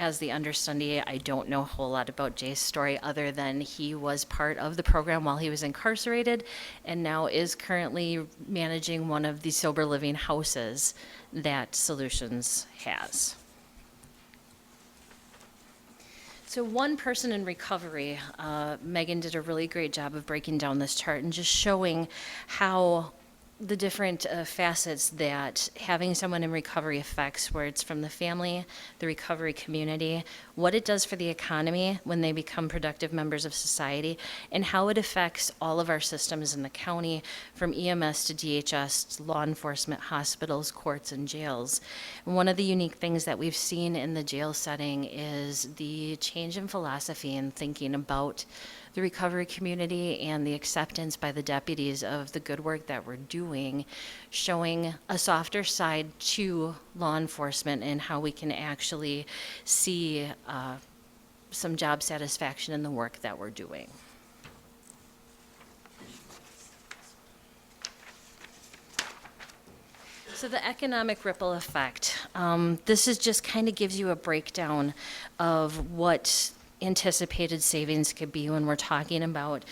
S: as the understudy, I don't know a whole lot about Jay's story other than he was part of the program while he was incarcerated and now is currently managing one of the sober living houses that Solutions has. So one person in recovery, Megan did a really great job of breaking down this chart and just showing how the different facets that having someone in recovery affects, where it's from the family, the recovery community, what it does for the economy when they become productive members of society, and how it affects all of our systems in the county, from EMS to DHS, to law enforcement, hospitals, courts, and jails. And one of the unique things that we've seen in the jail setting is the change in philosophy and thinking about the recovery community and the acceptance by the deputies of the good work that we're doing, showing a softer side to law enforcement and how we can actually see some job satisfaction in the work that we're doing. So the economic ripple effect, this is just kind of gives you a breakdown of what anticipated savings could be when we're talking about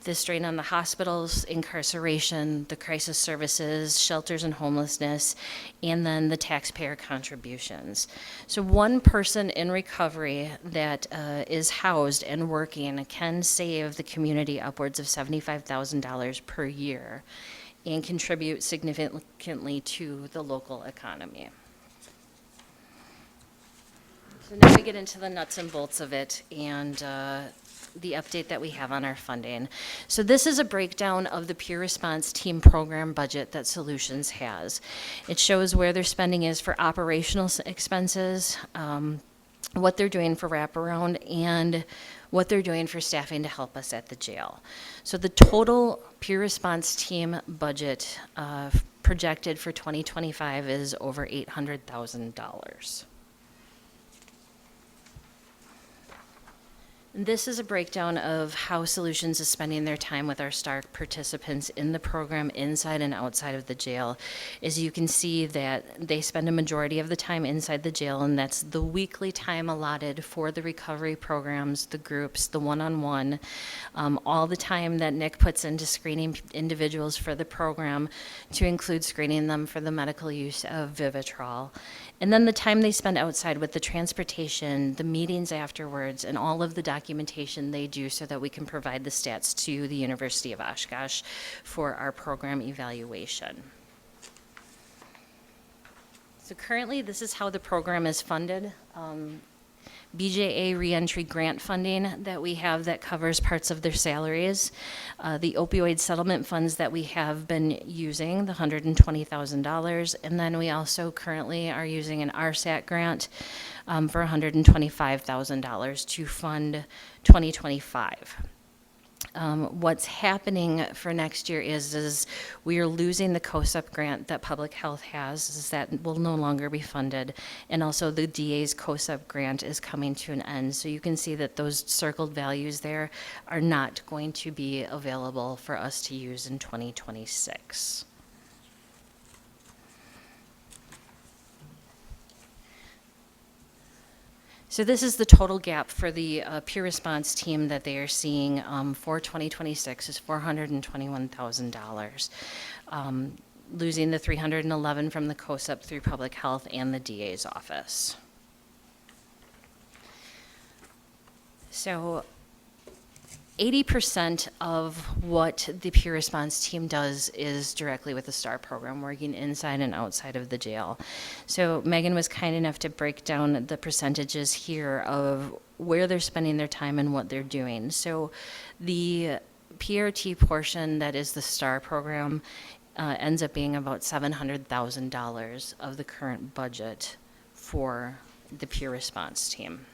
S: the strain on the hospitals, incarceration, the crisis services, shelters and homelessness, and then the taxpayer contributions. So one person in recovery that is housed and working can save the community upwards of $75,000 per year and contribute significantly to the local economy. So now we get into the nuts and bolts of it and the update that we have on our funding. So this is a breakdown of the Peer Response Team program budget that Solutions has. It shows where their spending is for operational expenses, what they're doing for wraparound, and what they're doing for staffing to help us at the jail. So the total Peer Response Team budget projected for 2025 is over $800,000. This is a breakdown of how Solutions is spending their time with our STAR participants in the program inside and outside of the jail. As you can see that they spend a majority of the time inside the jail, and that's the weekly time allotted for the recovery programs, the groups, the one-on-one, all the time that Nick puts into screening individuals for the program, to include screening them for the medical use of Vivitrol. And then the time they spend outside with the transportation, the meetings afterwards, and all of the documentation they do so that we can provide the stats to the University of Oshkosh for our program evaluation. So currently, this is how the program is funded. BJA reentry grant funding that we have that covers parts of their salaries. The opioid settlement funds that we have been using, the $120,000. And then we also currently are using an RSAT grant for $125,000 to fund 2025. What's happening for next year is we are losing the COSUP grant that public health has, is that will no longer be funded. And also the DA's COSUP grant is coming to an end. So you can see that those circled values there are not going to be available for us to use in 2026. So this is the total gap for the peer response team that they are seeing for 2026 is $421,000, losing the $311 from the COSUP through public health and the DA's office. So 80% of what the peer response team does is directly with the STAR program, working inside and outside of the jail. So Megan was kind enough to break down the percentages here of where they're spending their time and what they're doing. So the PRT portion that is the STAR program ends up being about $700,000 of the current budget for the peer response team.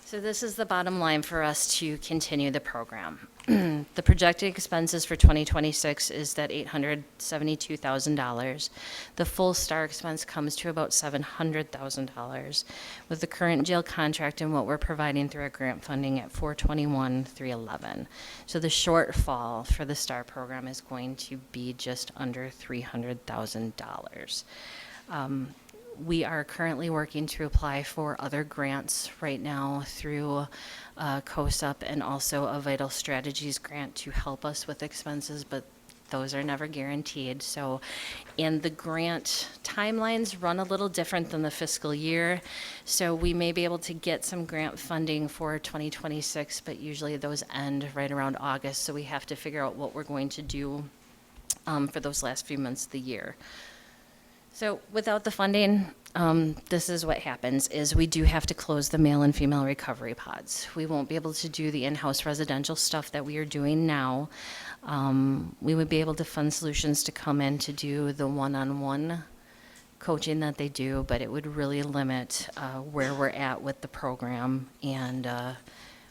S: So this is the bottom line for us to continue the program. The projected expenses for 2026 is that $872,000. The full STAR expense comes to about $700,000, with the current jail contract and what we're providing through our grant funding at $421,311. So the shortfall for the STAR program is going to be just under $300,000. we are currently working to apply for other grants right now through COSUP and also a Vital Strategies grant to help us with expenses, but those are never guaranteed. So, and the grant timelines run a little different than the fiscal year. So we may be able to get some grant funding for 2026, but usually those end right around August. So we have to figure out what we're going to do for those last few months of the year. So without the funding, this is what happens, is we do have to close the male and female recovery pods. We won't be able to do the in-house residential stuff that we are doing now. We would be able to fund Solutions to come in to do the one-on-one coaching that they do, but it would really limit where we're at with the program and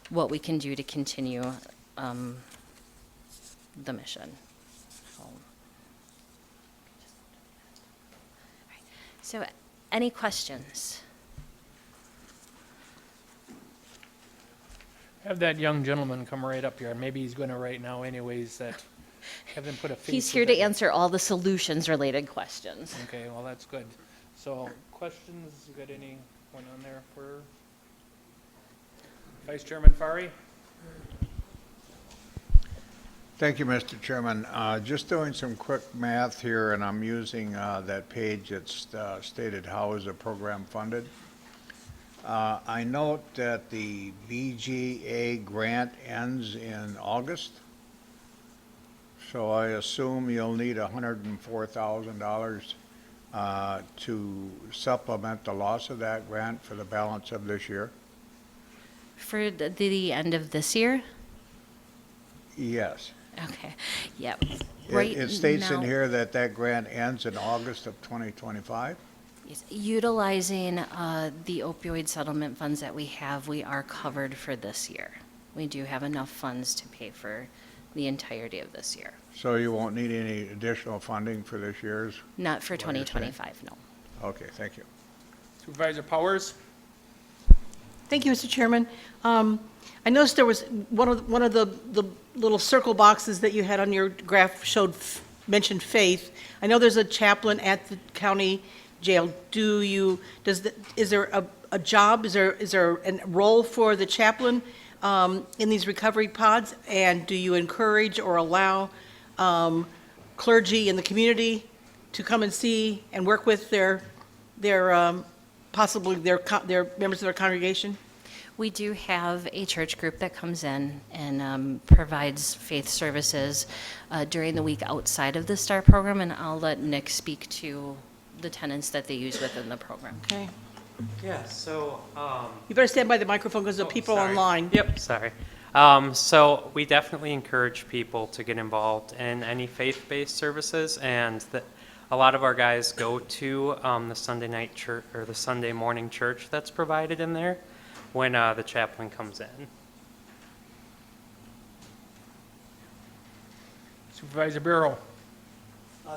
S: what we can do to continue the mission. So, any questions?
A: Have that young gentleman come right up here. Maybe he's going to right now anyways, that have them put a face.
S: He's here
A: with
S: to
A: it.
S: answer all the solutions-related questions.
A: Okay, well, that's good. So, questions, you got anyone on there for Vice Chairman Fari?
C: Thank you, Mr. Chairman. Just doing some quick math here, and I'm using that page that's stated how is the program funded. I note that the BGA grant ends in August, so I assume you'll need $104,000 to supplement the loss of that grant for the balance of this year?
S: For the end of this year?
C: Yes.
S: Okay, yep.
C: It states in
S: now-
C: here that that grant ends in August of 2025?
S: Yes, utilizing the opioid settlement funds that we have, we are covered for this year. We do have enough funds to pay for the entirety of this year.
C: So you won't need any additional funding for this year's?
S: Not for
C: what you're saying?
S: 2025, no.
C: Okay, thank you.
A: Supervisor Powers?
B: Thank you, Mr. Chairman. I noticed there was one of the little circle boxes that you had on your graph mentioned faith. I know there's a chaplain at the county jail. Is there a job? Is there a role for the chaplain in these recovery pods? And do you encourage or allow clergy in the community to come and see and work with their possibly their members of their congregation?
S: We do have a church group that comes in and provides faith services during the week outside of the STAR program, and I'll let Nick speak to the tenants that they use within the program.
B: Okay.
T: Yeah, so,
B: You better stand by the microphone because the people
T: sorry.
B: online.
T: Yep, sorry. So we definitely encourage people to get involved in any faith-based services, and a lot of our guys go to the Sunday night church or the Sunday morning church that's provided in there when the chaplain comes in.
A: Supervisor Bureau?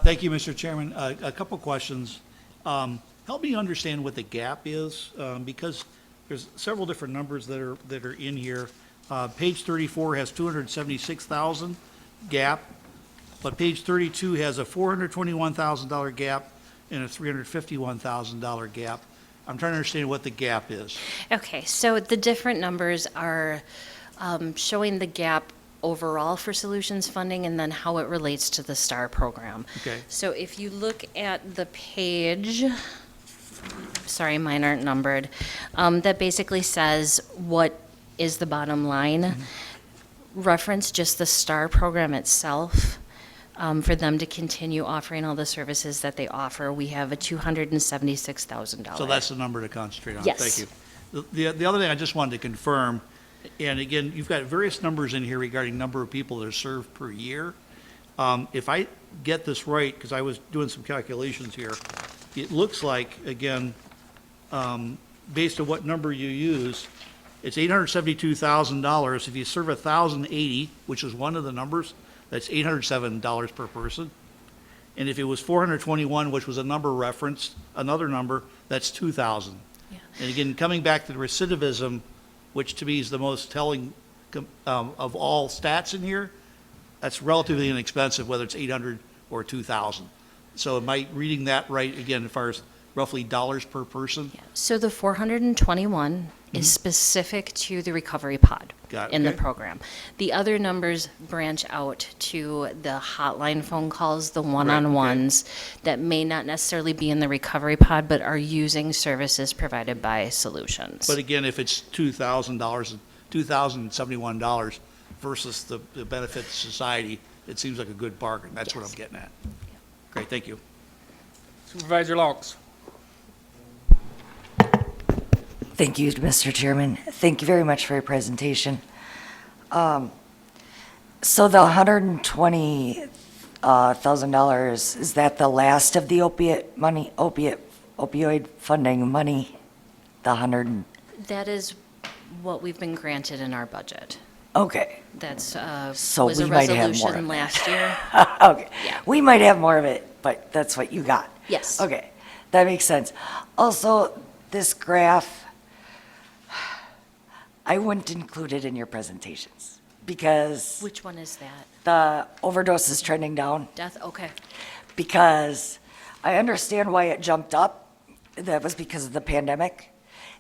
J: Thank you, Mr. Chairman. A couple questions. Help me understand what the gap is, because there's several different numbers that are in here. Page 34 has 276,000 gap, but page 32 has a $421,000 gap and a $351,000 gap. I'm trying to understand what the gap is.
S: Okay, so the different numbers are showing the gap overall for solutions funding and then how it relates to the STAR program.
J: Okay.
S: So if you look at the page, sorry, mine aren't numbered, that basically says what is the bottom line. Reference just the STAR program itself. For them to continue offering all the services that they offer, we have a $276,000.
J: So that's the number to concentrate on.
S: Yes.
J: Thank you. The other thing I just wanted to confirm, and again, you've got various numbers in here regarding number of people that are served per year. If I get this right, because I was doing some calculations here, it looks like, again, based on what number you use, it's $872,000. If you serve 1,080, which is one of the numbers, that's $807 per person. And if it was 421, which was a number referenced, another number, that's 2,000.
S: Yeah.
J: And again, coming back to the recidivism, which to me is the most telling of all stats in here, that's relatively inexpensive, whether it's 800 or 2,000. So am I reading that right, again, as far as roughly dollars per person?
S: So the 421 is specific to the recovery pod
J: Got it,
S: in the
J: okay.
S: program. The other numbers branch out to the hotline phone calls, the one-on-ones that may not necessarily be in the recovery pod, but are using services provided by Solutions.
J: But again, if it's $2,000, $2,071 versus the benefit to society, it seems like a good bargain. That's what I'm getting at. Great, thank you.
A: Supervisor Laux.
U: Thank you, Mr. Chairman. Thank you very much for your presentation. So the $120,000, is that the last of the opioid funding money? The
S: That is what we've been granted in our budget.
U: Okay.
S: That's,
U: So
S: was a
U: we might have more
S: resolution
U: of
S: last year.
U: Okay.
S: Yeah.
U: We might have more of it, but that's what you got.
S: Yes.
U: Okay, that makes sense. Also, this graph, I wouldn't include it in your presentations because
S: Which one is that?
U: the overdose is trending down.
S: Death, okay.
U: Because I understand why it jumped up. That was because of the pandemic.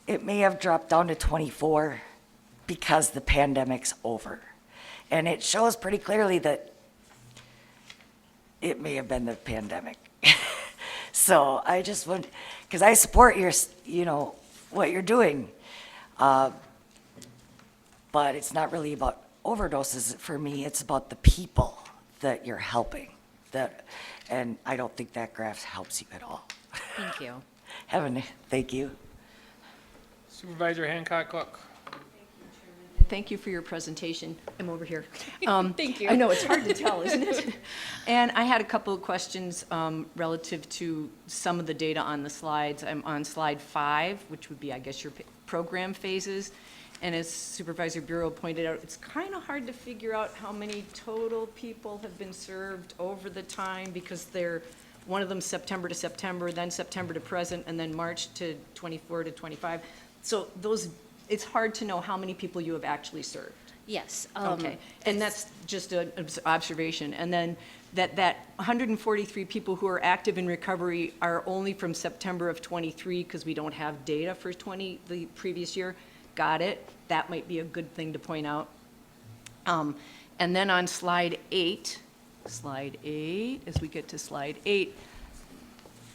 U: It may have dropped down to 24 because the pandemic's over. And it shows pretty clearly that it may have been the pandemic. So I just want, because I support your, what you're doing. But it's not really about overdoses for me. It's about the people that you're helping. And I don't think that graph helps you at all.
S: Thank you.
U: Thank you.
A: Supervisor Hancock Cook.
K: Thank you for your presentation. I'm over here.
S: Thank you.
K: I know, it's hard to tell, isn't it? And I had a couple of questions relative to some of the data on the slides. I'm on slide 5, which would be, I guess, your program phases. And as Supervisor Bureau pointed out, it's kind of hard to figure out how many total people have been served over the time because they're, one of them September to September, then September to present, and then March to 24 to 25. So those, it's hard to know how many people you have actually served.
S: Yes.
K: Okay, and that's just an observation. And then that 143 people who are active in recovery are only from September of 23 because we don't have data for the previous year. Got it. That might be a good thing to point out. And then on slide 8, as we get to slide 8,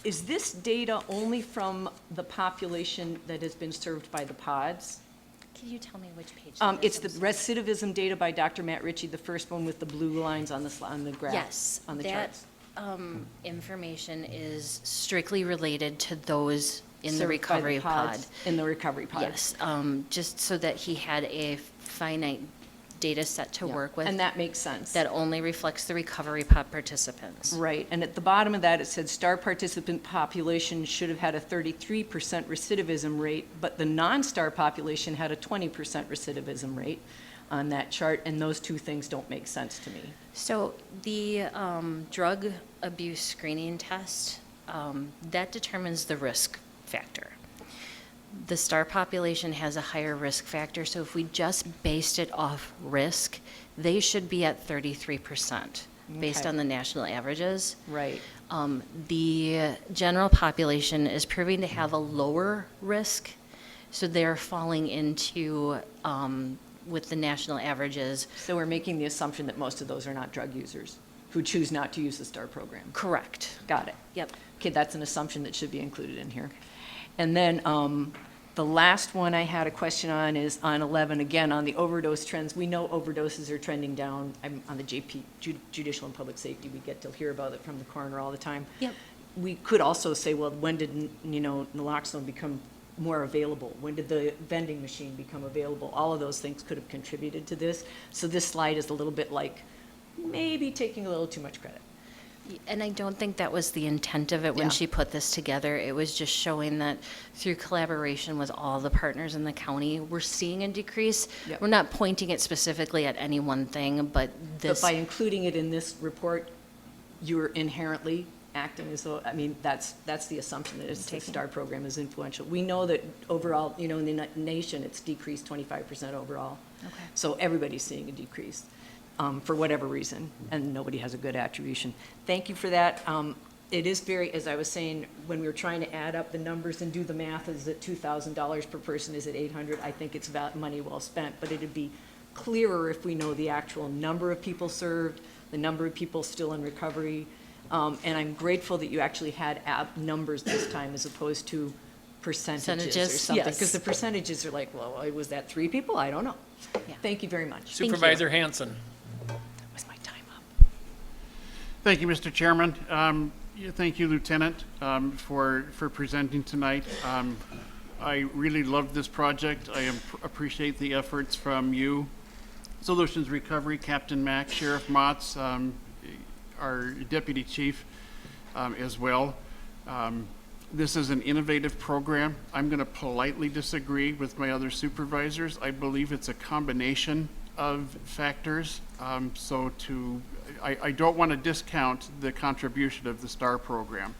K: is this data only from the population that has been served by the pods?
S: Can you tell me which page?
K: It's the recidivism data by Dr. Matt Ritchie, the first one with the blue lines on the graph.
S: Yes,
K: on the
S: that
K: charts.
S: information is strictly related to those in the
K: Served by
S: recovery pod.
K: pods, in the recovery pod.
S: Yes, just so that he had a finite data set to work with.
K: And that makes sense.
S: That only reflects the recovery pod participants.
K: Right, and at the bottom of that, it said STAR participant population should have had a 33% recidivism rate, but the non-STAR population had a 20% recidivism rate on that chart, and those two things don't make sense to me.
S: So the drug abuse screening test, that determines the risk factor. The STAR population has a higher risk factor, so if we just based it off risk, they should be at 33% based
K: Okay.
S: on the national averages.
K: Right.
S: The general population is proving to have a lower risk, so they're falling into, with the national averages.
K: So we're making the assumption that most of those are not drug users who choose not to use the STAR program.
S: Correct.
K: Got it.
S: Yep.
K: Okay, that's an assumption that should be included in here. And then the last one I had a question on is on 11, again, on the overdose trends. We know overdoses are trending down. I'm on the JP, Judicial and Public Safety. We get to hear about it from the coroner all the time.
S: Yep.
K: We could also say, well, when did, naloxone become more available? When did the vending machine become available? All of those things could have contributed to this. So this slide is a little bit like maybe taking a little too much credit.
S: And I don't think that was the intent of it when
K: Yeah.
S: she put this together. It was just showing that through collaboration with all the partners in the county, we're seeing a decrease.
K: Yep.
S: We're not pointing it specifically at any one thing, but this.
K: But by including it in this report, you're inherently acting as though, I mean, that's the assumption that the STAR program is influential. We know that overall, in the nation, it's decreased 25% overall.
S: Okay.
K: So everybody's seeing a decrease for whatever reason, and nobody has a good attribution. Thank you for that. it is very, as I was saying, when we were trying to add up the numbers and do the math, is it $2,000 per person, is it 800? I think it's money well spent, but it'd be clearer if we know the actual number of people served, the number of people still in recovery. And I'm grateful that you actually had numbers this time as opposed to percentages or
S: Percentages,
K: something.
S: yes.
K: Because the percentages are like, well, was that 3 people? I don't know. Thank you very much.
A: Supervisor Hanson.
K: Was my time up?
L: Thank you, Mr. Chairman. Thank you, Lieutenant, for presenting tonight. I really loved this project. I appreciate the efforts from you, Solutions Recovery, Captain Mack, Sheriff Motz, our Deputy Chief as well. This is an innovative program. I'm going to politely disagree with my other supervisors. I believe it's a combination of factors. I don't want to discount the contribution of the STAR program.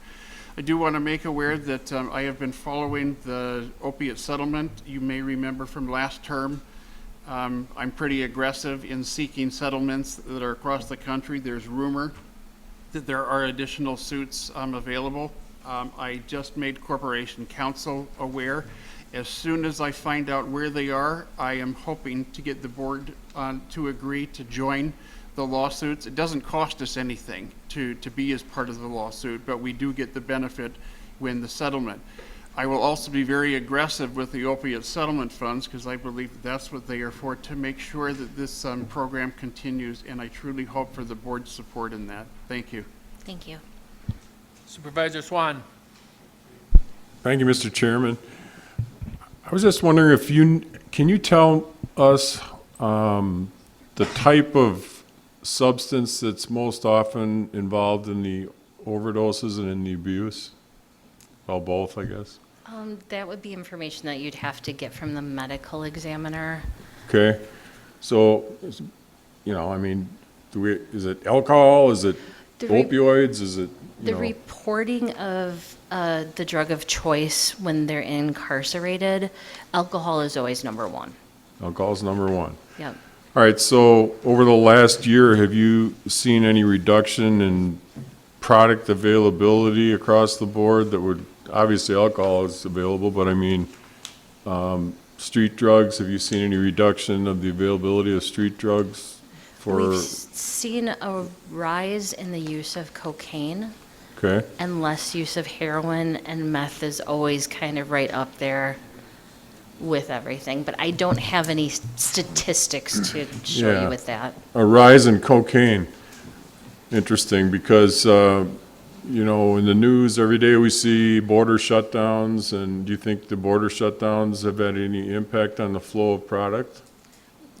L: I do want to make aware that I have been following the opiate settlement. You may remember from last term, I'm pretty aggressive in seeking settlements that are across the country. There's rumor that there are additional suits available. I just made Corporation Counsel aware. As soon as I find out where they are, I am hoping to get the board to agree to join the lawsuits. It doesn't cost us anything to be as part of the lawsuit, but we do get the benefit when the settlement. I will also be very aggressive with the opiate settlement funds because I believe that's what they are for, to make sure that this program continues, and I truly hope for the board's support in that. Thank you.
S: Thank you.
A: Supervisor Swan.
P: Thank you, Mr. Chairman. I was just wondering if can you tell us the type of substance that's most often involved in the overdoses and in the abuse? Well, both, I guess.
S: That would be information that you'd have to get from the medical examiner.
P: Okay, so, I mean, is it alcohol, is it opioids, is it,
S: The reporting of the drug of choice when they're incarcerated, alcohol is always number one.
P: Alcohol's number one.
S: Yep.
P: All right, so over the last year, have you seen any reduction in product availability across the board that would, obviously alcohol is available, but I mean, street drugs, have you seen any reduction of the availability of street drugs
S: We've seen a rise in the use of cocaine.
P: Okay.
S: And less use of heroin, and meth is always kind of right up there with everything. But I don't have any statistics to show you with that.
P: A rise in cocaine. Interesting, because, in the news every day we see border shutdowns, and do you think the border shutdowns have had any impact on the flow of product?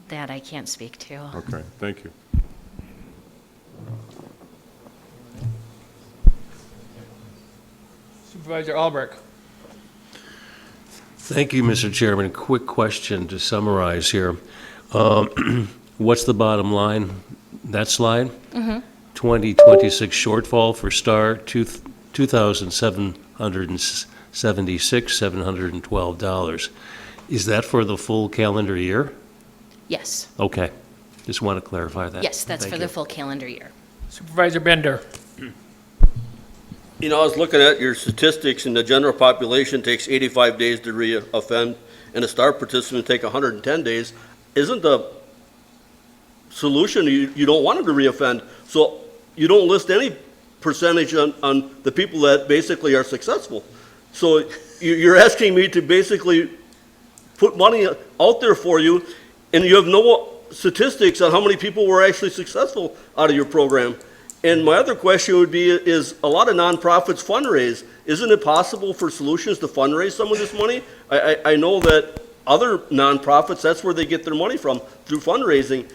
S: That I can't speak to.
P: Okay, thank you.
A: Supervisor Albrecht.
Q: Thank you, Mr. Chairman. Quick question to summarize here. What's the bottom line? That slide? 2026 shortfall for STAR, $2,776,712. Is that for the full calendar year?
S: Yes.
Q: Okay. Just want to clarify that.
S: Yes, that's
Q: Thank
S: for
Q: you.
S: the full calendar year.
A: Supervisor Bender.
R: I was looking at your statistics, and the general population takes 85 days to re-offend, and the STAR participants take 110 days. Isn't the solution you don't want them to re-offend? So you don't list any percentage on the people that basically are successful. So you're asking me to basically put money out there for you, and you have no statistics on how many people were actually successful out of your program. And my other question would be, is a lot of nonprofits fundraise. Isn't it possible for Solutions to fundraise some of this money? I know that other nonprofits, that's where they get their money from, through fundraising.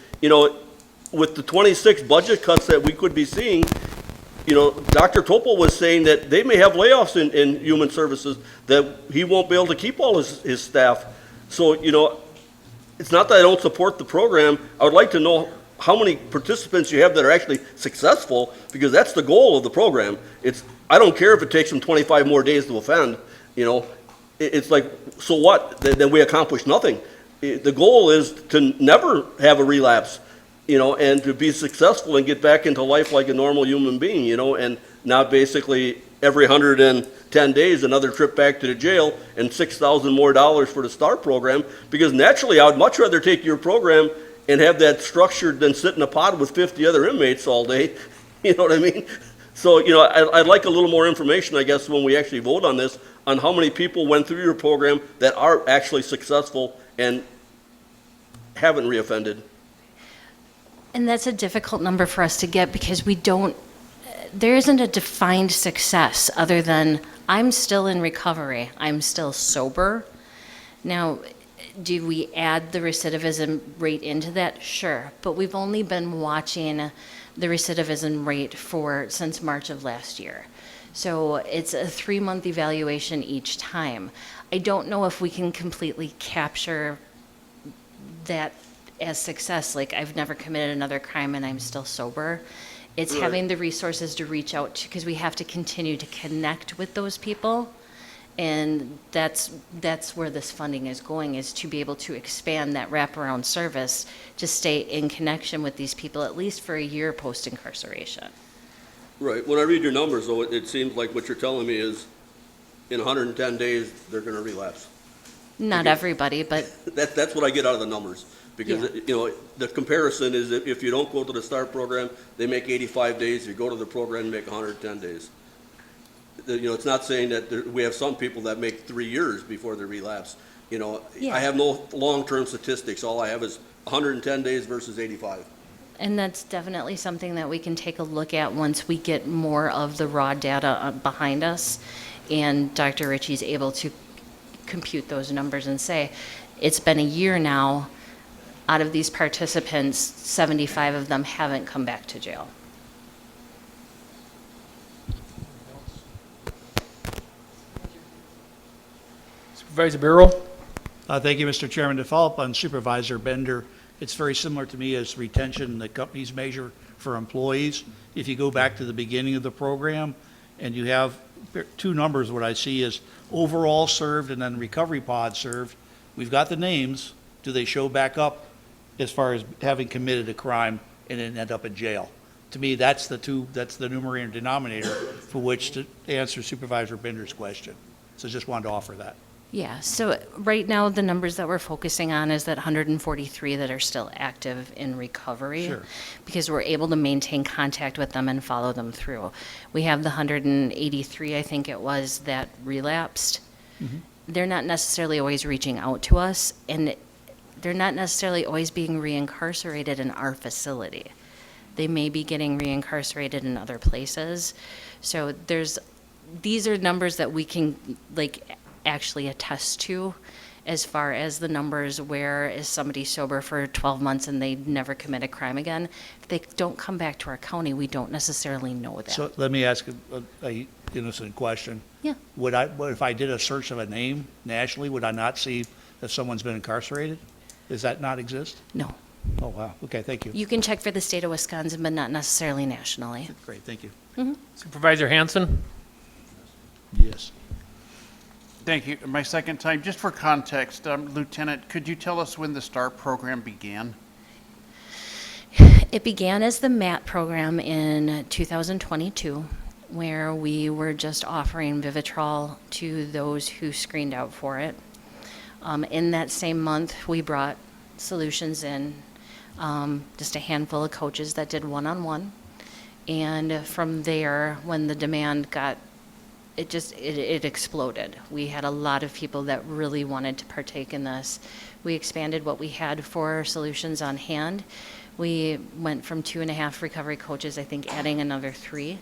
R: With the 26 budget cuts that we could be seeing, Dr. Topol was saying that they may have layoffs in human services, that he won't be able to keep all his staff. So, it's not that I don't support the program. I would like to know how many participants you have that are actually successful, because that's the goal of the program. I don't care if it takes them 25 more days to offend. It's like, so what? Then we accomplish nothing. The goal is to never have a relapse, and to be successful and get back into life like a normal human being, and Now basically, every 110 days, another trip back to the jail and $6,000 more for the STAR program, because naturally, I would much rather take your program and have that structured than sit in a pod with 50 other inmates all day. You know what I mean? So, you know, I'd like a little more information, I guess, when we actually vote on this, on how many people went through your program that are actually successful and haven't reoffended.
S: And that's a difficult number for us to get because there isn't a defined success other than I'm still in recovery, I'm still sober. Now, do we add the recidivism rate into that? Sure, but we've only been watching the recidivism rate since March of last year. So it's a 3-month evaluation each time. I don't know if we can completely capture that as success, like I've never committed another crime and I'm still sober. It's
R: Right.
S: having the resources to reach out to, because we have to continue to connect with those people. And that's where this funding is going, is to be able to expand that wraparound service to stay in connection with these people at least for a year post-incarceration.
R: Right. When I read your numbers, though, it seems like what you're telling me is in 110 days, they're going to relapse.
S: Not everybody, but
R: That's what I get out of the numbers. Because,
S: Yeah.
R: you know, the comparison is that if you don't go to the START program, they make 85 days. You go to the program, make 110 days. You know, it's not saying that we have some people that make 3 years before they relapse. You know,
S: Yeah.
R: I have no long-term statistics. All I have is 110 days versus 85.
S: and that's definitely something that we can take a look at once we get more of the raw data behind us and Dr. Ritchie's able to compute those numbers and say, it's been a year now, out of these participants, 75 of them haven't come back to jail.
A: Supervisor Bureau?
J: Thank you, Mr. Chairman. To follow up on Supervisor Bender, it's very similar to me as retention that companies measure for employees. If you go back to the beginning of the program and you have two numbers, what I see is overall served and then recovery pod served. We've got the names. Do they show back up as far as having committed a crime and then end up in jail? To me, that's the numerator and denominator for which to answer Supervisor Bender's question. So just wanted to offer that.
S: Yeah, so right now, the numbers that we're focusing on is that 143 that are still active in recovery.
J: Sure.
S: Because we're able to maintain contact with them and follow them through. We have the 183, I think it was, that relapsed.
J: Mm-hmm.
S: They're not necessarily always reaching out to us, and they're not necessarily always being reincarcerated in our facility. They may be getting reincarcerated in other places. So these are numbers that we can, actually attest to as far as the numbers where is somebody sober for 12 months and they never commit a crime again. If they don't come back to our county, we don't necessarily know that.
J: So let me ask a innocent question.
S: Yeah.
J: What if I did a search of a name nationally, would I not see that someone's been incarcerated? Does that not exist?
S: No.
J: Oh, wow. Okay, thank you.
S: You can check for the state of Wisconsin, but not necessarily nationally.
J: Great, thank you.
S: Mhm.
A: Supervisor Hanson?
J: Yes.
L: Thank you. My second time, just for context, Lieutenant, could you tell us when the STAR program began?
S: It began as the MAT program in 2022, where we were just offering Vivitrol to those who screened out for it. In that same month, we brought solutions in, just a handful of coaches that did one-on-one. And from there, when the demand it exploded. We had a lot of people that really wanted to partake in this. We expanded what we had for solutions on hand. We went from 2.5 recovery coaches, I think adding another 3.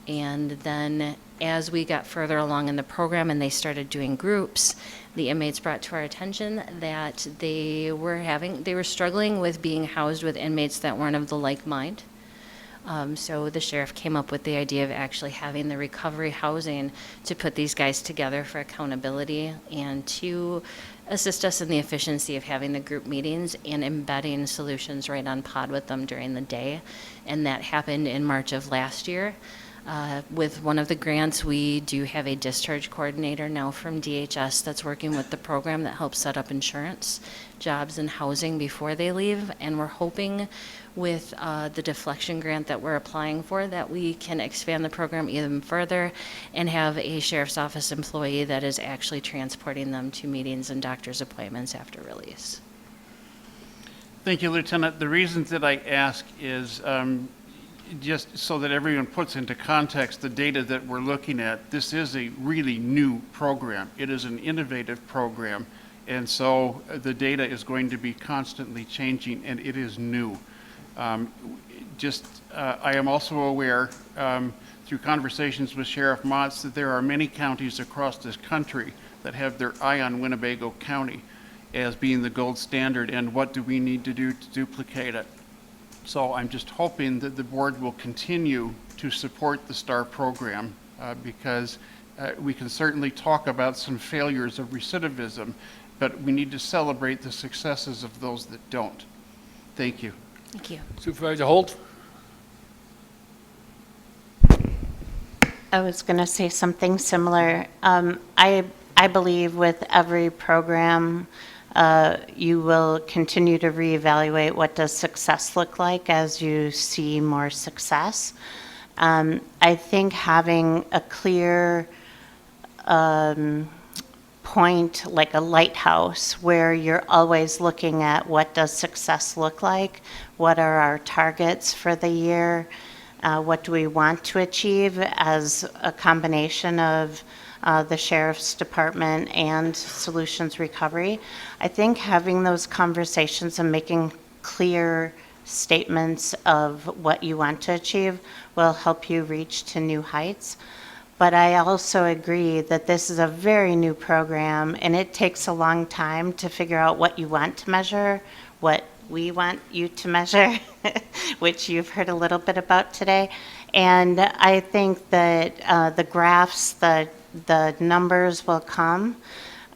S: And then as we got further along in the program and they started doing groups, the inmates brought to our attention that they were struggling with being housed with inmates that weren't of the like mind. So the sheriff came up with the idea of actually having the recovery housing to put these guys together for accountability and to assist us in the efficiency of having the group meetings and embedding solutions right on pod with them during the day. And that happened in March of last year. With one of the grants, we do have a discharge coordinator now from DHS that's working with the program that helps set up insurance, jobs, and housing before they leave. And we're hoping with the deflection grant that we're applying for that we can expand the program even further and have a sheriff's office employee that is actually transporting them to meetings and doctor's appointments after release.
L: Thank you, Lieutenant. The reason that I ask is just so that everyone puts into context the data that we're looking at. This is a really new program. It is an innovative program, and so the data is going to be constantly changing, and it is new. I am also aware through conversations with Sheriff Motz that there are many counties across this country that have their eye on Winnebago County as being the gold standard, and what do we need to do to duplicate it. So I'm just hoping that the board will continue to support the STAR program because we can certainly talk about some failures of recidivism, but we need to celebrate the successes of those that don't. Thank you.
S: Thank you.
A: Supervisor Holt?
O: I was going to say something similar. I believe with every program, you will continue to reevaluate what does success look like as you see more success. I think having a clear point, like a lighthouse, where you're always looking at what does success look like, what are our targets for the year, what do we want to achieve as a combination of the Sheriff's Department and Solutions Recovery. I think having those conversations and making clear statements of what you want to achieve will help you reach to new heights. But I also agree that this is a very new program, and it takes a long time to figure out what you want to measure, what we want you to measure, which you've heard a little bit about today. And I think that the graphs, the numbers will come.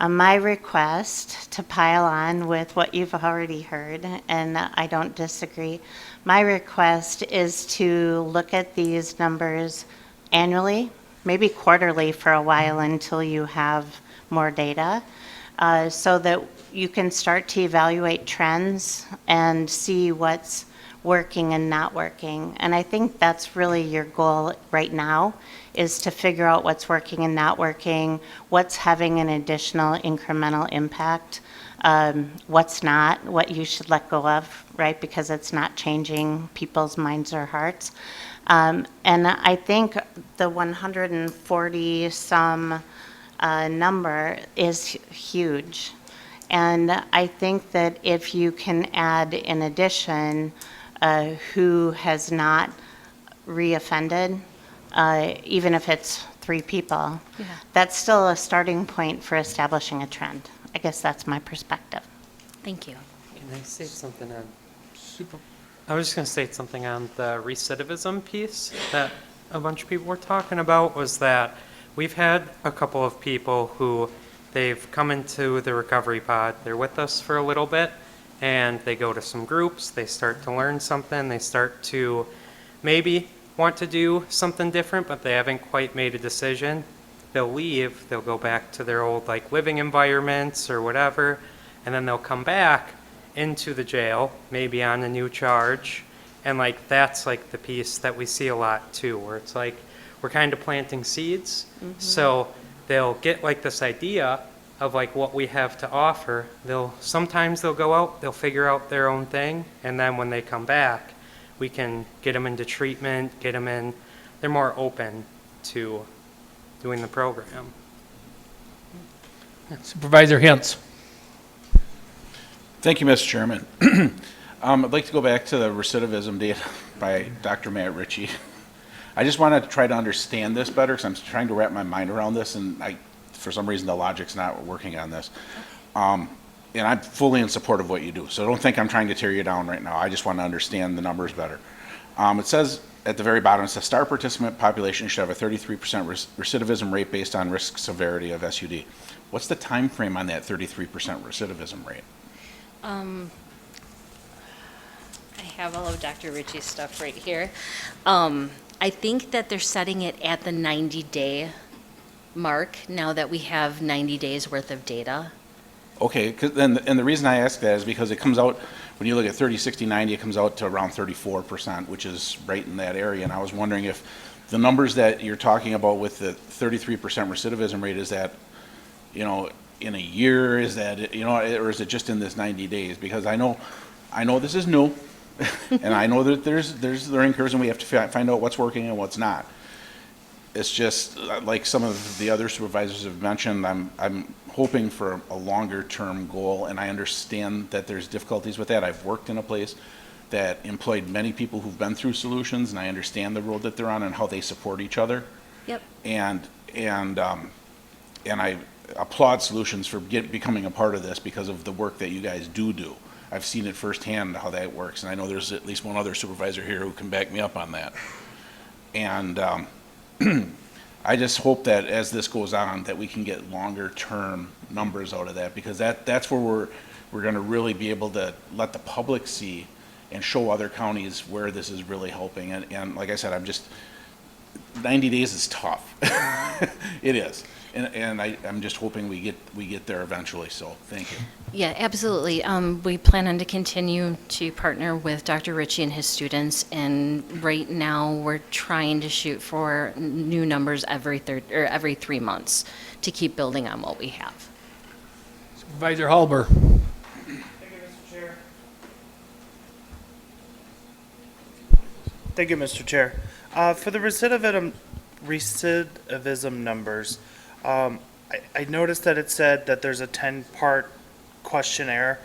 O: My request, to pile on with what you've already heard, and I don't disagree, my request is to look at these numbers annually, maybe quarterly for a while until you have more data, so that you can start to evaluate trends and see what's working and not working. And I think that's really your goal right now, is to figure out what's working and not working, what's having an additional incremental impact, what's not, what you should let go of, right? Because it's not changing people's minds or hearts. And I think the 140 some number is huge. And I think that if you can add in addition who has not reoffended, even if it's 3 people, that's still a starting point for establishing a trend. I guess that's my perspective.
S: Thank you.
T: Can I say something on? I was just going to say something on the recidivism piece that a bunch of people were talking about. Was that we've had a couple of people who they've come into the recovery pod. They're with us for a little bit, and they go to some groups. They start to learn something. They start to maybe want to do something different, but they haven't quite made a decision. They'll leave. They'll go back to their old living environments or whatever, and then they'll come back into the jail, maybe on a new charge, and that's the piece that we see a lot too, where it's we're kind of planting seeds. So they'll get this idea of what we have to offer. Sometimes they'll go out, they'll figure out their own thing, and then when they come back, we can get them into treatment, get them in. They're more open to doing the program.
A: Supervisor Hintz.
D: Thank you, Mr. Chairman. I'd like to go back to the recidivism data by Dr. Matt Ritchie. I just want to try to understand this better because I'm trying to wrap my mind around this, and for some reason the logic's not working on this. And I'm fully in support of what you do, so don't think I'm trying to tear you down right now. I just want to understand the numbers better. It says at the very bottom, it says STAR participant population should have a 33% recidivism rate based on risk severity of SUD. What's the time frame on that 33% recidivism rate?
S: I have all of Dr. Ritchie's stuff right here. I think that they're setting it at the 90-day mark now that we have 90 days worth of data.
D: Okay, and the reason I ask that is because it comes out, when you look at 30, 60, 90, it comes out to around 34%, which is right in that area. And I was wondering if the numbers that you're talking about with the 33% recidivism rate, is that, you know, in a year, is that, you know, or is it just in this 90 days? Because I know this is new, and I know that there's learning curves, and we have to find out what's working and what's not. It's just, like some of the other supervisors have mentioned, I'm hoping for a longer-term goal, and I understand that there's difficulties with that. I've worked in a place that employed many people who've been through solutions, and I understand the road that they're on and how they support each other.
S: Yep.
D: And I applaud Solutions for becoming a part of this because of the work that you guys do. I've seen it firsthand how that works, and I know there's at least one other supervisor here who can back me up on that. And I just hope that as this goes on, that we can get longer-term numbers out of that, because that's where we're going to really be able to let the public see and show other counties where this is really helping. And like I said, 90 days is tough. It is. And I'm just hoping we get there eventually, so thank you.
S: Yeah, absolutely. We plan on to continue to partner with Dr. Ritchie and his students, and right now we're trying to shoot for new numbers every 3 months to keep building on what we have.
A: Supervisor Halber.
E: Thank you, Mr. Chair. For the recidivism numbers, I noticed that it said that there's a 10-part questionnaire.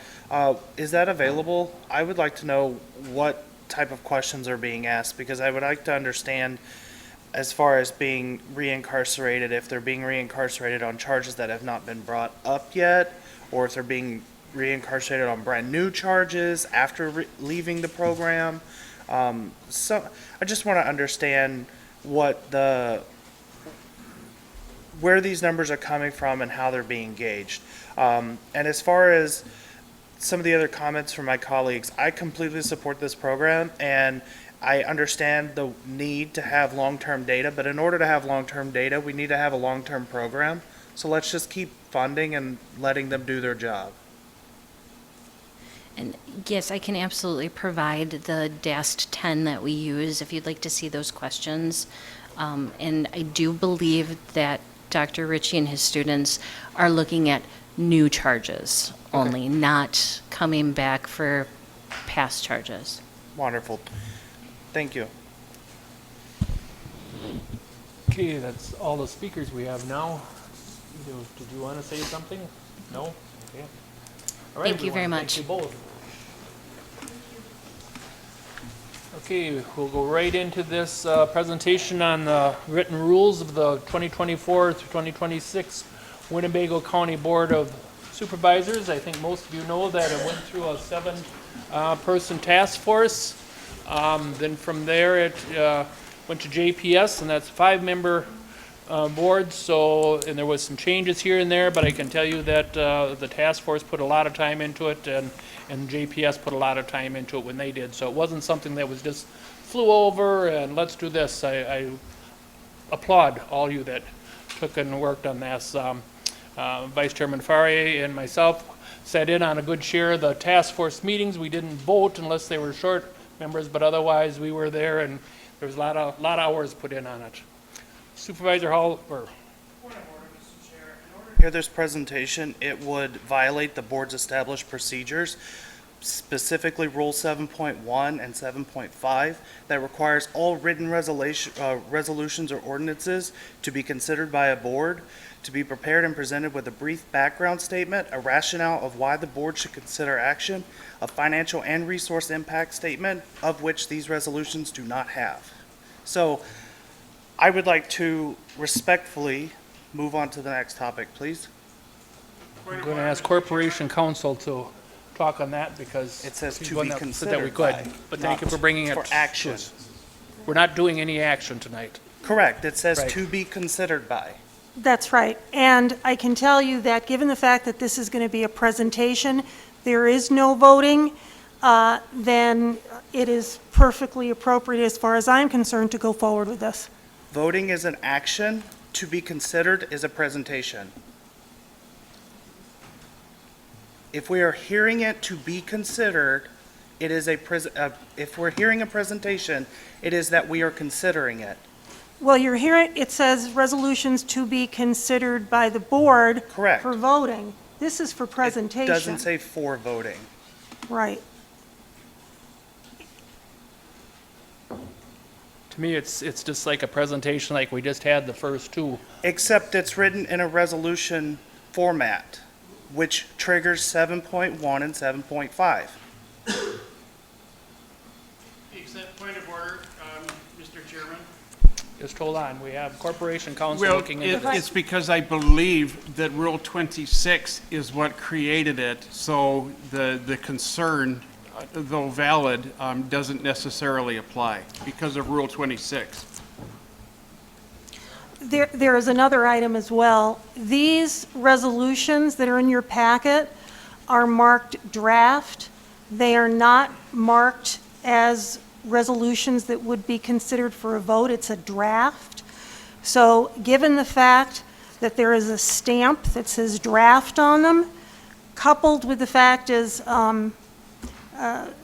E: Is that available? I would like to know what type of questions are being asked, because I would like to understand, as far as being reincarcerated, if they're being reincarcerated on charges that have not been brought up yet, or if they're being reincarcerated on brand new charges after leaving the program. So I just want to understand where these numbers are coming from and how they're being gauged. And as far as some of the other comments from my colleagues, I completely support this program, and I understand the need to have long-term data, but in order to have long-term data, we need to have a long-term program. So let's just keep funding and letting them do their job.
S: And yes, I can absolutely provide the DAST 10 that we use if you'd like to see those questions. And I do believe that Dr. Ritchie and his students are looking at new charges only, not coming back for past charges.
E: Wonderful. Thank you.
A: Okay, that's all the speakers we have now. Did you want to say something? No? Okay. All right,
S: Thank you very
A: everyone,
S: much.
A: Thank you both. Okay, we'll go right into this presentation on the written rules of the 2024 through 2026 Winnebago County Board of Supervisors. I think most of you know that it went through a 7-person task force. Then from there it went to JPS, and that's a 5-member board. So, and there was some changes here and there, but I can tell you that the task force put a lot of time into it, and JPS put a lot of time into it when they did. So it wasn't something that was just flew over and let's do this. I applaud all you that took and worked on this. Vice Chairman Faria and myself sat in on a good share of the task force meetings. We didn't vote unless they were short members, but otherwise we were there, and there was a lot of hours put in on it. Supervisor Hall, or
E: Hear this presentation, it would violate the board's established procedures, specifically Rule 7.1 and 7.5, that requires all written resolutions or ordinances to be considered by a board, to be prepared and presented with a brief background statement, a rationale of why the board should consider action, a financial and resource impact statement, of which these resolutions do not have. So I would like to respectfully move on to the next topic, please.
A: I'm going to ask Corporation Counsel to talk on that because
E: It says
A: he's
E: to
A: one
E: be
A: that said
E: considered
A: that we could.
E: by,
A: But thank you
E: not
A: for bringing it.
E: for action.
A: to us. We're not doing any action tonight.
E: Correct, it says
A: Right.
E: to be considered by.
V: That's right. And I can tell you that given the fact that this is going to be a presentation, there is no voting. then it is perfectly appropriate, as far as I'm concerned, to go forward with this.
E: Voting is an action. To be considered is a presentation. If we are hearing it to be considered, it is if we're hearing a presentation, it is that we are considering it.
V: Well, you're hearing, it says resolutions to be considered by the board.
E: Correct.
V: For voting. This is for presentation.
E: It doesn't say for voting.
V: Right.
A: To me, it's just like a presentation like we just had the first two.
E: Except it's written in a resolution format, which triggers 7.1 and 7.5.
L: Except point of order, Mr. Chairman.
A: Just hold on, we have Corporation Counsel
L: Well,
A: looking into this.
L: it's because I believe that Rule 26 is what created it, so the concern, though valid, doesn't necessarily apply because of Rule 26.
V: There is another item as well. These resolutions that are in your packet are marked draft. They are not marked as resolutions that would be considered for a vote. It's a draft. So given the fact that there is a stamp that says draft on them, coupled with the fact, as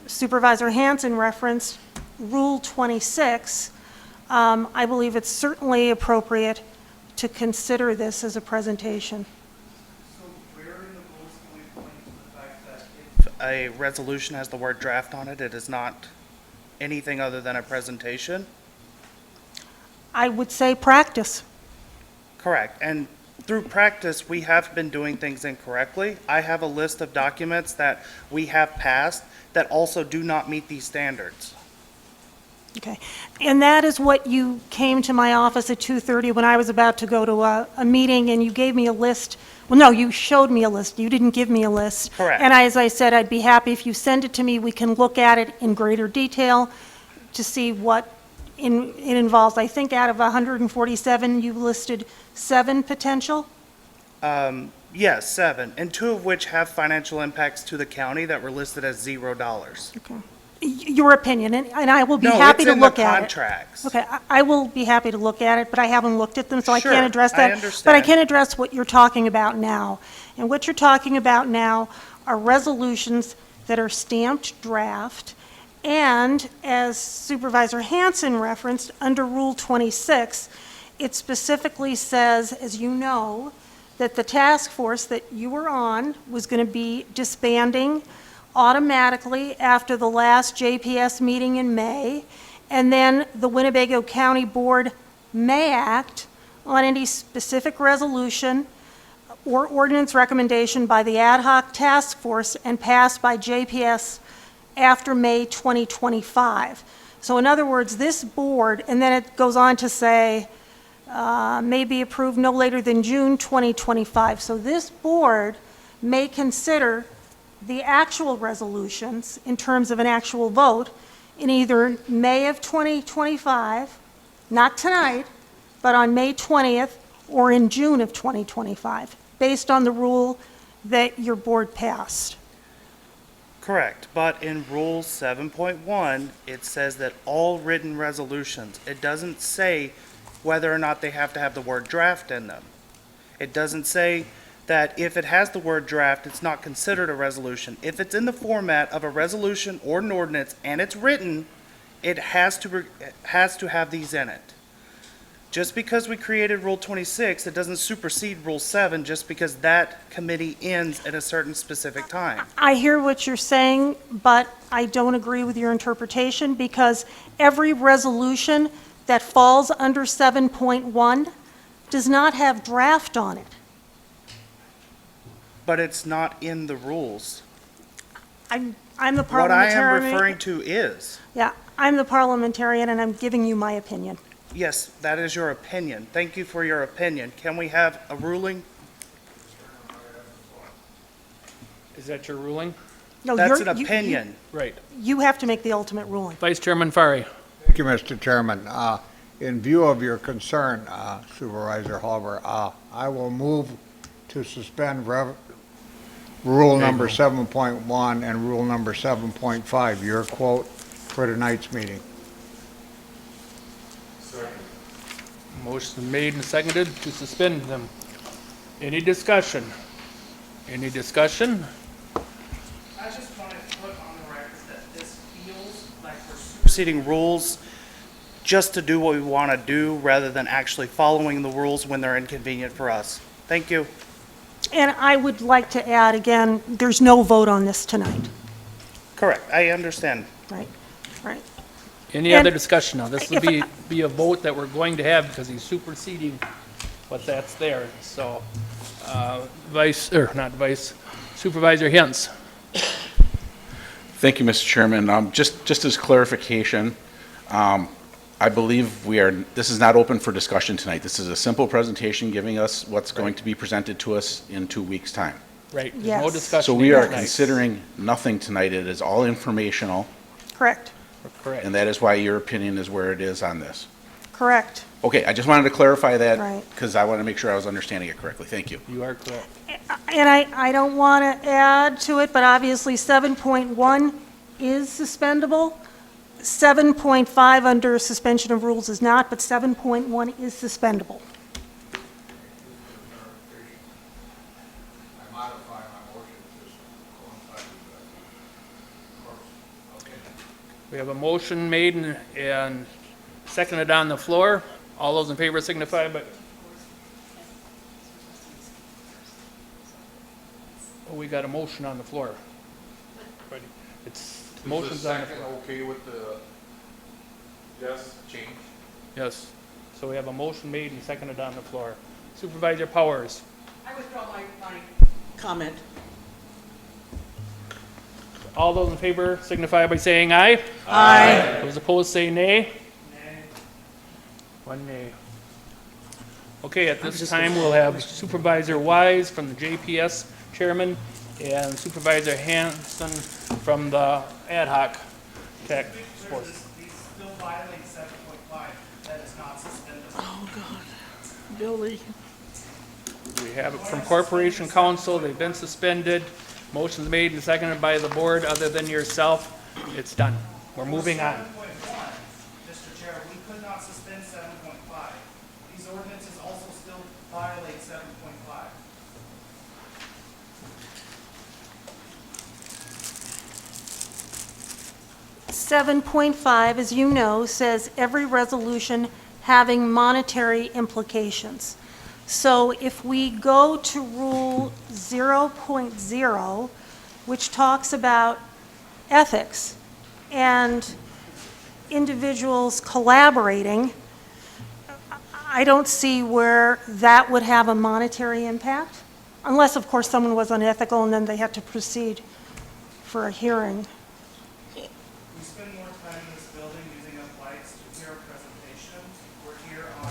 V: Supervisor Hanson referenced, Rule 26, I believe it's certainly appropriate to consider this as a presentation.
E: So where in the rules can we point to the fact that if a resolution has the word draft on it, it is not anything other than a presentation?
V: I would say practice.
E: Correct. And through practice, we have been doing things incorrectly. I have a list of documents that we have passed that also do not meet these standards.
V: Okay. And that is what you came to my office at 2:30 when I was about to go to a meeting, and you gave me a list. Well, no, you showed me a list. You didn't give me a list.
E: Correct.
V: And as I said, I'd be happy if you send it to me. We can look at it in greater detail to see what it involves. I think out of 147, you listed 7 potential.
E: Yes, 7, and 2 of which have financial impacts to the county that were listed as $0.
V: Okay. Your opinion, and I will be
E: No,
V: happy
E: it's
V: to
E: in the
V: look at it.
E: contracts.
V: Okay, I will be happy to look at it, but I haven't looked at them, so I
E: Sure,
V: can't address
E: I
V: that. But I
E: understand.
V: can address what you're talking about now. And what you're talking about now are resolutions that are stamped draft, and as Supervisor Hanson referenced, under Rule 26, it specifically says, as you know, that the task force that you were on was going to be disbanding automatically after the last JPS meeting in May, and then the Winnebago County Board may act on any specific resolution or ordinance recommendation by the ad hoc task force and passed by JPS after May 2025. So in other words, this board, and then it goes on to say, may be approved no later than June 2025. So this board may consider the actual resolutions in terms of an actual vote in either May of 2025, not tonight, but on May 20th, or in June of 2025, based on the rule that your board passed.
E: Correct, but in Rule 7.1, it says that all written resolutions, it doesn't say whether or not they have to have the word draft in them. It doesn't say that if it has the word draft, it's not considered a resolution. If it's in the format of a resolution or an ordinance and it's written, it has to have these in it. Just because we created Rule 26, it doesn't supersede Rule 7 just because that committee ends at a certain specific time.
V: I hear what you're saying, but I don't agree with your interpretation, because every resolution that falls under 7.1 does not have draft on it.
E: But it's not in the rules.
V: I'm the
E: What I
V: parliamentarian.
E: am referring to is,
V: Yeah, I'm the parliamentarian, and I'm giving you my opinion.
E: yes, that is your opinion. Thank you for your opinion. Can we have a ruling?
A: Is that your ruling?
V: No,
E: That's
V: you're-
E: an opinion.
A: Right.
V: You have to make the ultimate ruling.
A: Vice Chairman Fari.
C: Thank you, Mr. Chairman. In view of your concern, Supervisor Halver, I will move to suspend rule number 7.1 and rule number 7.5. Your quote for tonight's meeting.
A: Motion made and seconded to suspend them. Any discussion? Any discussion?
E: I just want to put on the record that this feels like we're superseding rules just to do what we want to do rather than actually following the rules when they're inconvenient for us. Thank you.
V: And I would like to add, again, there's no vote on this tonight.
E: Correct, I understand.
V: Right, right.
A: Any
V: And
A: other discussion now? This will
V: if
A: be a vote that we're going to have because he's superseding what that's there. So, Supervisor Hens.
D: Thank you, Mr. Chairman. Just as clarification, I believe this is not open for discussion tonight. This is a simple presentation giving us what's going to be presented to us in 2 weeks' time.
A: Right, there's no
V: Yes.
A: discussion.
D: So we are
A: tonight.
D: considering nothing tonight. It is all informational,
V: Correct,
A: Correct.
D: and that is why your opinion is where it is on this.
V: correct.
D: Okay, I just wanted to clarify that
V: Right.
D: because I want to make sure I was understanding it correctly. Thank you.
A: You are correct.
V: And I don't want to add to it, but obviously 7.1 is suspendable. 7.5 under suspension of rules is not, but 7.1 is suspendable.
A: We have a motion made and seconded on the floor. All those in favor signify by... Oh, we got a motion on the floor. It's, motion's on the floor.
P: okay with the yes change?
A: Yes. So we have a motion made and seconded on the floor. Supervisor Powers.
B: I withdraw my comment.
A: All those in favor signify by saying aye.
B: Aye.
A: Those opposed say nay. Nay. One nay. Okay, at this time, we'll have Supervisor Wise from the JPS Chairman and Supervisor Hanson from the ad hoc task force.
E: These still violate 7.5, that is not suspended.
B: Oh, God. Billy.
A: We have it from Corporation Council, they've been suspended. Motion's made and seconded by the board, other than yourself. It's done. We're moving on.
E: 7.1, Mr. Chair, we could not suspend 7.5. These ordinances also still violate 7.5.
V: Seven 7.5, as you know, says every resolution having monetary implications. So if we go to Rule 0.0, which talks about ethics and individuals collaborating, I don't see where that would have a monetary impact, unless, of course, someone was unethical and then they had to proceed for a hearing.
E: We spend more time in this building using up lights to hear a presentation. We're here on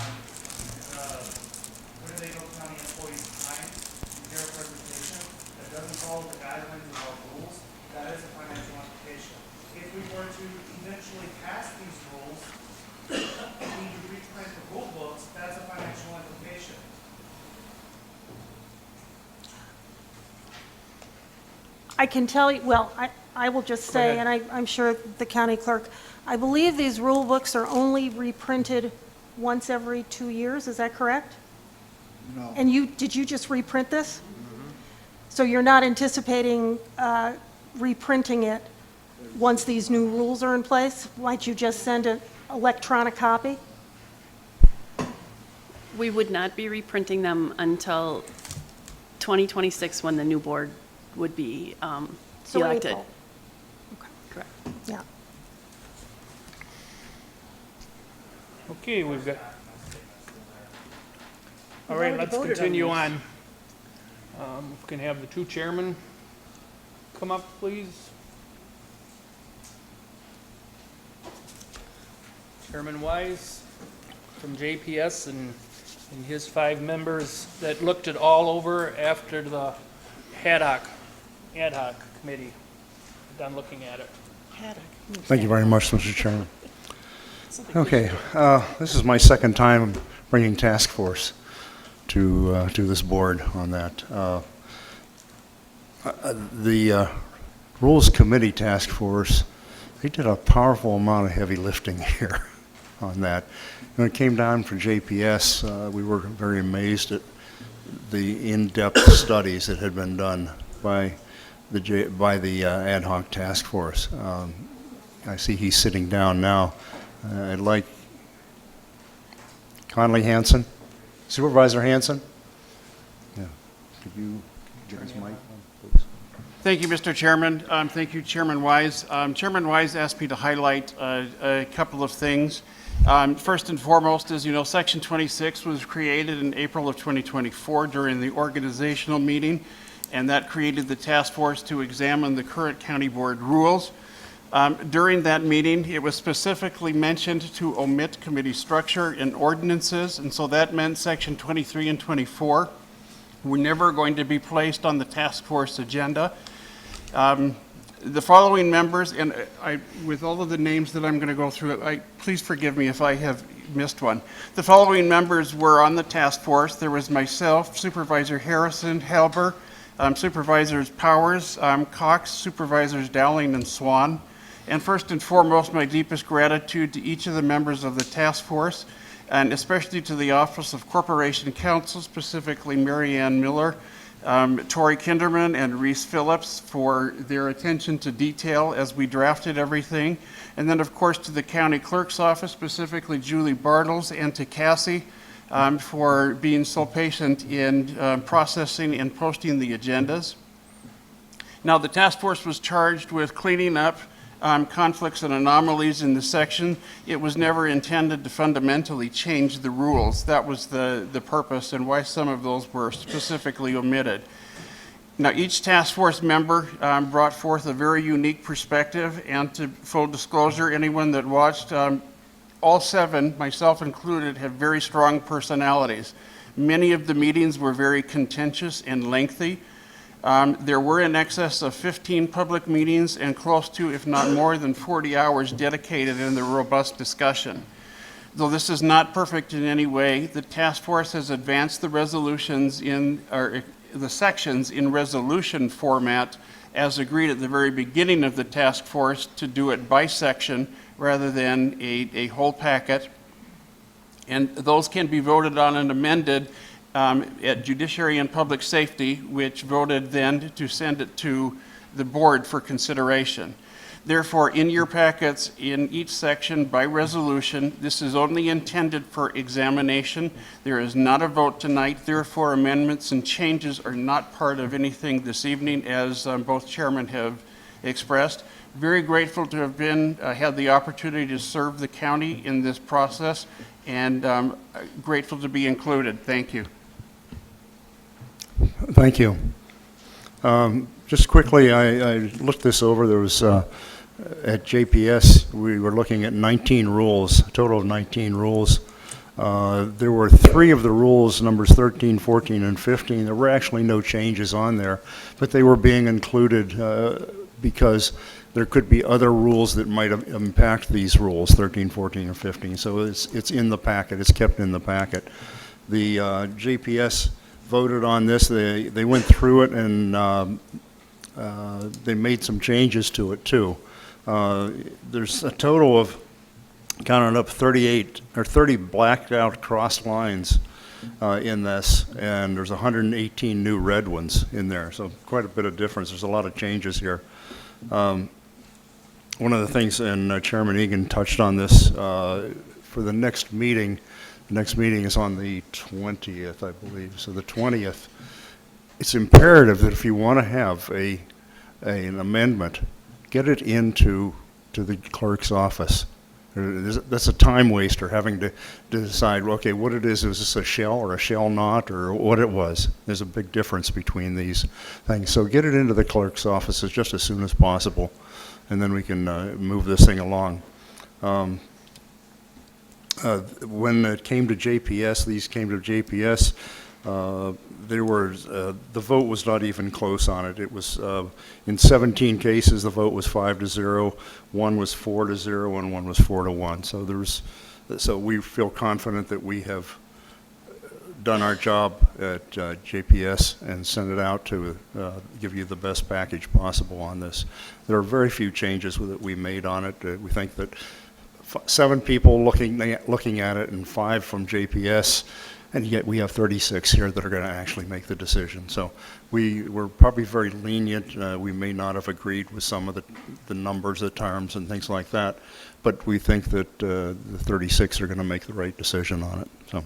E: Winnebago County employees' time to hear a presentation that doesn't follow the guidelines of our rules. That is a financial implication. If we were to eventually pass these rules, and we need to reprint the rule books, that's a financial implication.
V: I can tell you, well, I will just say,
A: ahead.
V: and I'm sure the county clerk, I believe these rule books are only reprinted once every 2 years, is that correct?
C: No.
V: And did you just reprint this? So you're not anticipating reprinting it once these new rules are in place? Might you just send an electronic copy?
G: We would not be reprinting them until 2026, when the new board would be
V: So
G: elected.
V: April.
G: Correct.
V: Yeah.
A: Okay, we've got... All right,
V: already
A: let's
V: voted on
A: continue
V: this.
A: on. If we can have the two chairmen come up, please. Chairman Wise from JPS and his 5 members that looked it all over after the ad hoc committee done looking at it.
M: Thank you very much, Mr. Chairman. Okay, this is my second time bringing task force to this board on that. The Rules Committee Task Force, they did a powerful amount of heavy lifting here on that. When it came down for JPS, we were very amazed at the in-depth studies that had been done by the ad hoc task force. I see he's sitting down now. I'd like Conley Hanson, Supervisor Hanson. Yeah, could you get his mic on, please?
L: Thank you, Mr. Chairman. Thank you, Chairman Wise. Chairman Wise asked me to highlight a couple of things. First and foremost, as you know, Section 26 was created in April of 2024 during the organizational meeting, and that created the task force to examine the current county board rules. During that meeting, it was specifically mentioned to omit committee structure in ordinances, and so that meant Section 23 and 24 were never going to be placed on the task force agenda. The following members, and with all of the names that I'm going to go through, please forgive me if I have missed one. The following members were on the task force. There was myself, Supervisor Harrison, Halber, Supervisors Powers, Cox, Supervisors Dowling and Swan. And first and foremost, my deepest gratitude to each of the members of the task force, and especially to the Office of Corporation Counsel, specifically Mary Ann Miller, Tori Kinderman, and Reese Phillips for their attention to detail as we drafted everything. And then, of course, to the County Clerk's Office, specifically Julie Bartles, and to Cassie for being so patient in processing and posting the agendas. Now, the task force was charged with cleaning up conflicts and anomalies in the section. It was never intended to fundamentally change the rules. That was the purpose and why some of those were specifically omitted. Now, each task force member brought forth a very unique perspective, and to full disclosure, anyone that watched, all seven, myself included, have very strong personalities. Many of the meetings were very contentious and lengthy. There were in excess of 15 public meetings and close to, if not more than 40 hours dedicated in the robust discussion. Though this is not perfect in any way, the task force has advanced the resolutions the sections in resolution format as agreed at the very beginning of the task force to do it by section rather than a whole packet. And those can be voted on and amended at Judiciary and Public Safety, which voted then to send it to the board for consideration. Therefore, in your packets, in each section by resolution, this is only intended for examination. There is not a vote tonight. Therefore, amendments and changes are not part of anything this evening, as both chairmen have expressed. Very grateful to have had the opportunity to serve the county in this process, and grateful to be included. Thank you.
M: Thank you. Just quickly, I looked this over. There was, at JPS, we were looking at 19 rules, a total of 19 rules. There were 3 of the rules, numbers 13, 14, and 15. There were actually no changes on there, but they were being included because there could be other rules that might impact these rules, 13, 14, and 15. So it's in the packet. It's kept in the packet. The JPS voted on this. They went through it, and they made some changes to it too. There's a total of, counted up, 38 or 30 blacked out crossed lines in this, and there's 118 new red ones in there. So quite a bit of difference. There's a lot of changes here. One of the things, and Chairman Egan touched on this, for the next meeting is on the 20th, I believe. So the 20th, it's imperative that if you want to have an amendment, get it into the clerk's office. That's a time waster, having to decide, okay, what it is this a shall or a shall not, or what it was. There's a big difference between these things. So get it into the clerk's offices just as soon as possible, and then we can move this thing along. When it came to JPS, the vote was not even close on it. It was, in 17 cases, the vote was 5-0, one was 4-0, and one was 4-1. So we feel confident that we have done our job at JPS and sent it out to give you the best package possible on this. There are very few changes that we made on it. We think that 7 people looking at it and 5 from JPS, and yet we have 36 here that are going to actually make the decision. So we're probably very lenient. We may not have agreed with some of the numbers, the terms, and things like that, but we think that the 36 are going to make the right decision on it. So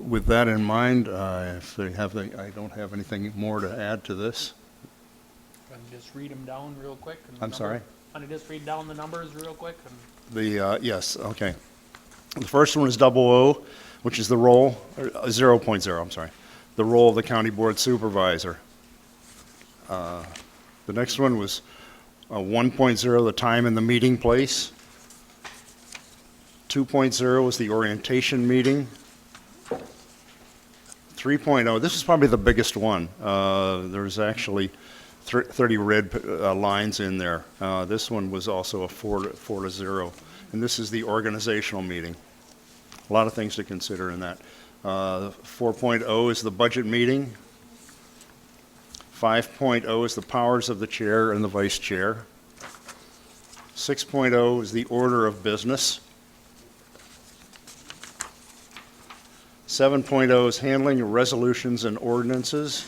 M: with that in mind, if they have I don't have anything more to add to this.
A: Can you just read them down real quick?
M: I'm sorry?
A: Can you just read down the numbers real quick?
M: Yes, okay. The first one is 00, which is the role, 0.0, I'm sorry, the role of the county board supervisor. The next one was 1.0, the time and the meeting place. 2.0 was the orientation meeting. 3.0, this is probably the biggest one. There's actually 30 red lines in there. This one was also a 4 to 0. And this is the organizational meeting. A lot of things to consider in that. 4.0 is the budget meeting. 5.0 is the powers of the chair and the vice chair. 6.0 is the order of business. 7.0 is handling resolutions and ordinances.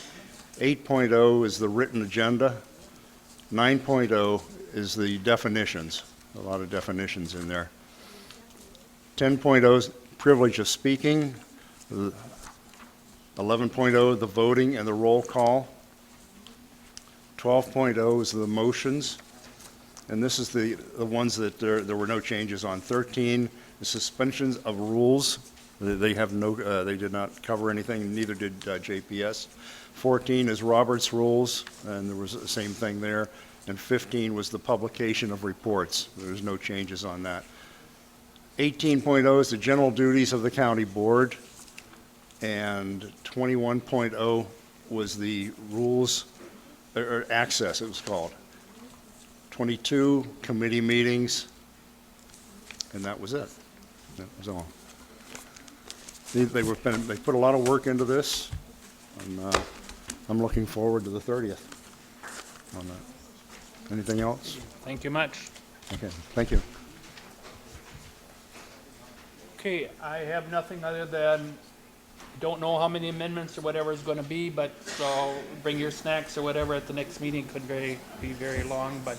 M: 8.0 is the written agenda. 9.0 is the definitions. A lot of definitions in there. 10.0 is privilege of speaking. 11.0, the voting and the roll call. 12.0 is the motions. And this is the ones that there were no changes on. 13, the suspensions of rules. They have no, they did not cover anything, neither did JPS. 14 is Robert's rules, and there was the same thing there. And 15 was the publication of reports. There's no changes on that. 18.0 is the general duties of the county board. And 21.0 was the rules, or access it was called. 22, committee meetings, and that was it. That was all. They put a lot of work into this, and I'm looking forward to the 30th on that. Anything else?
A: Thank you much.
M: Okay, thank you.
A: Okay, I have nothing other than, don't know how many amendments or whatever is going to be, but so bring your snacks or whatever at the next meeting. Could be very long, but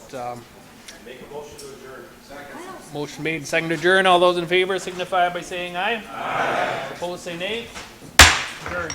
D: Make a motion to adjourn. Second.
A: motion made and seconded to adjourn. All those in favor signify by saying aye. Aye. Opposed say nay. Adjourned.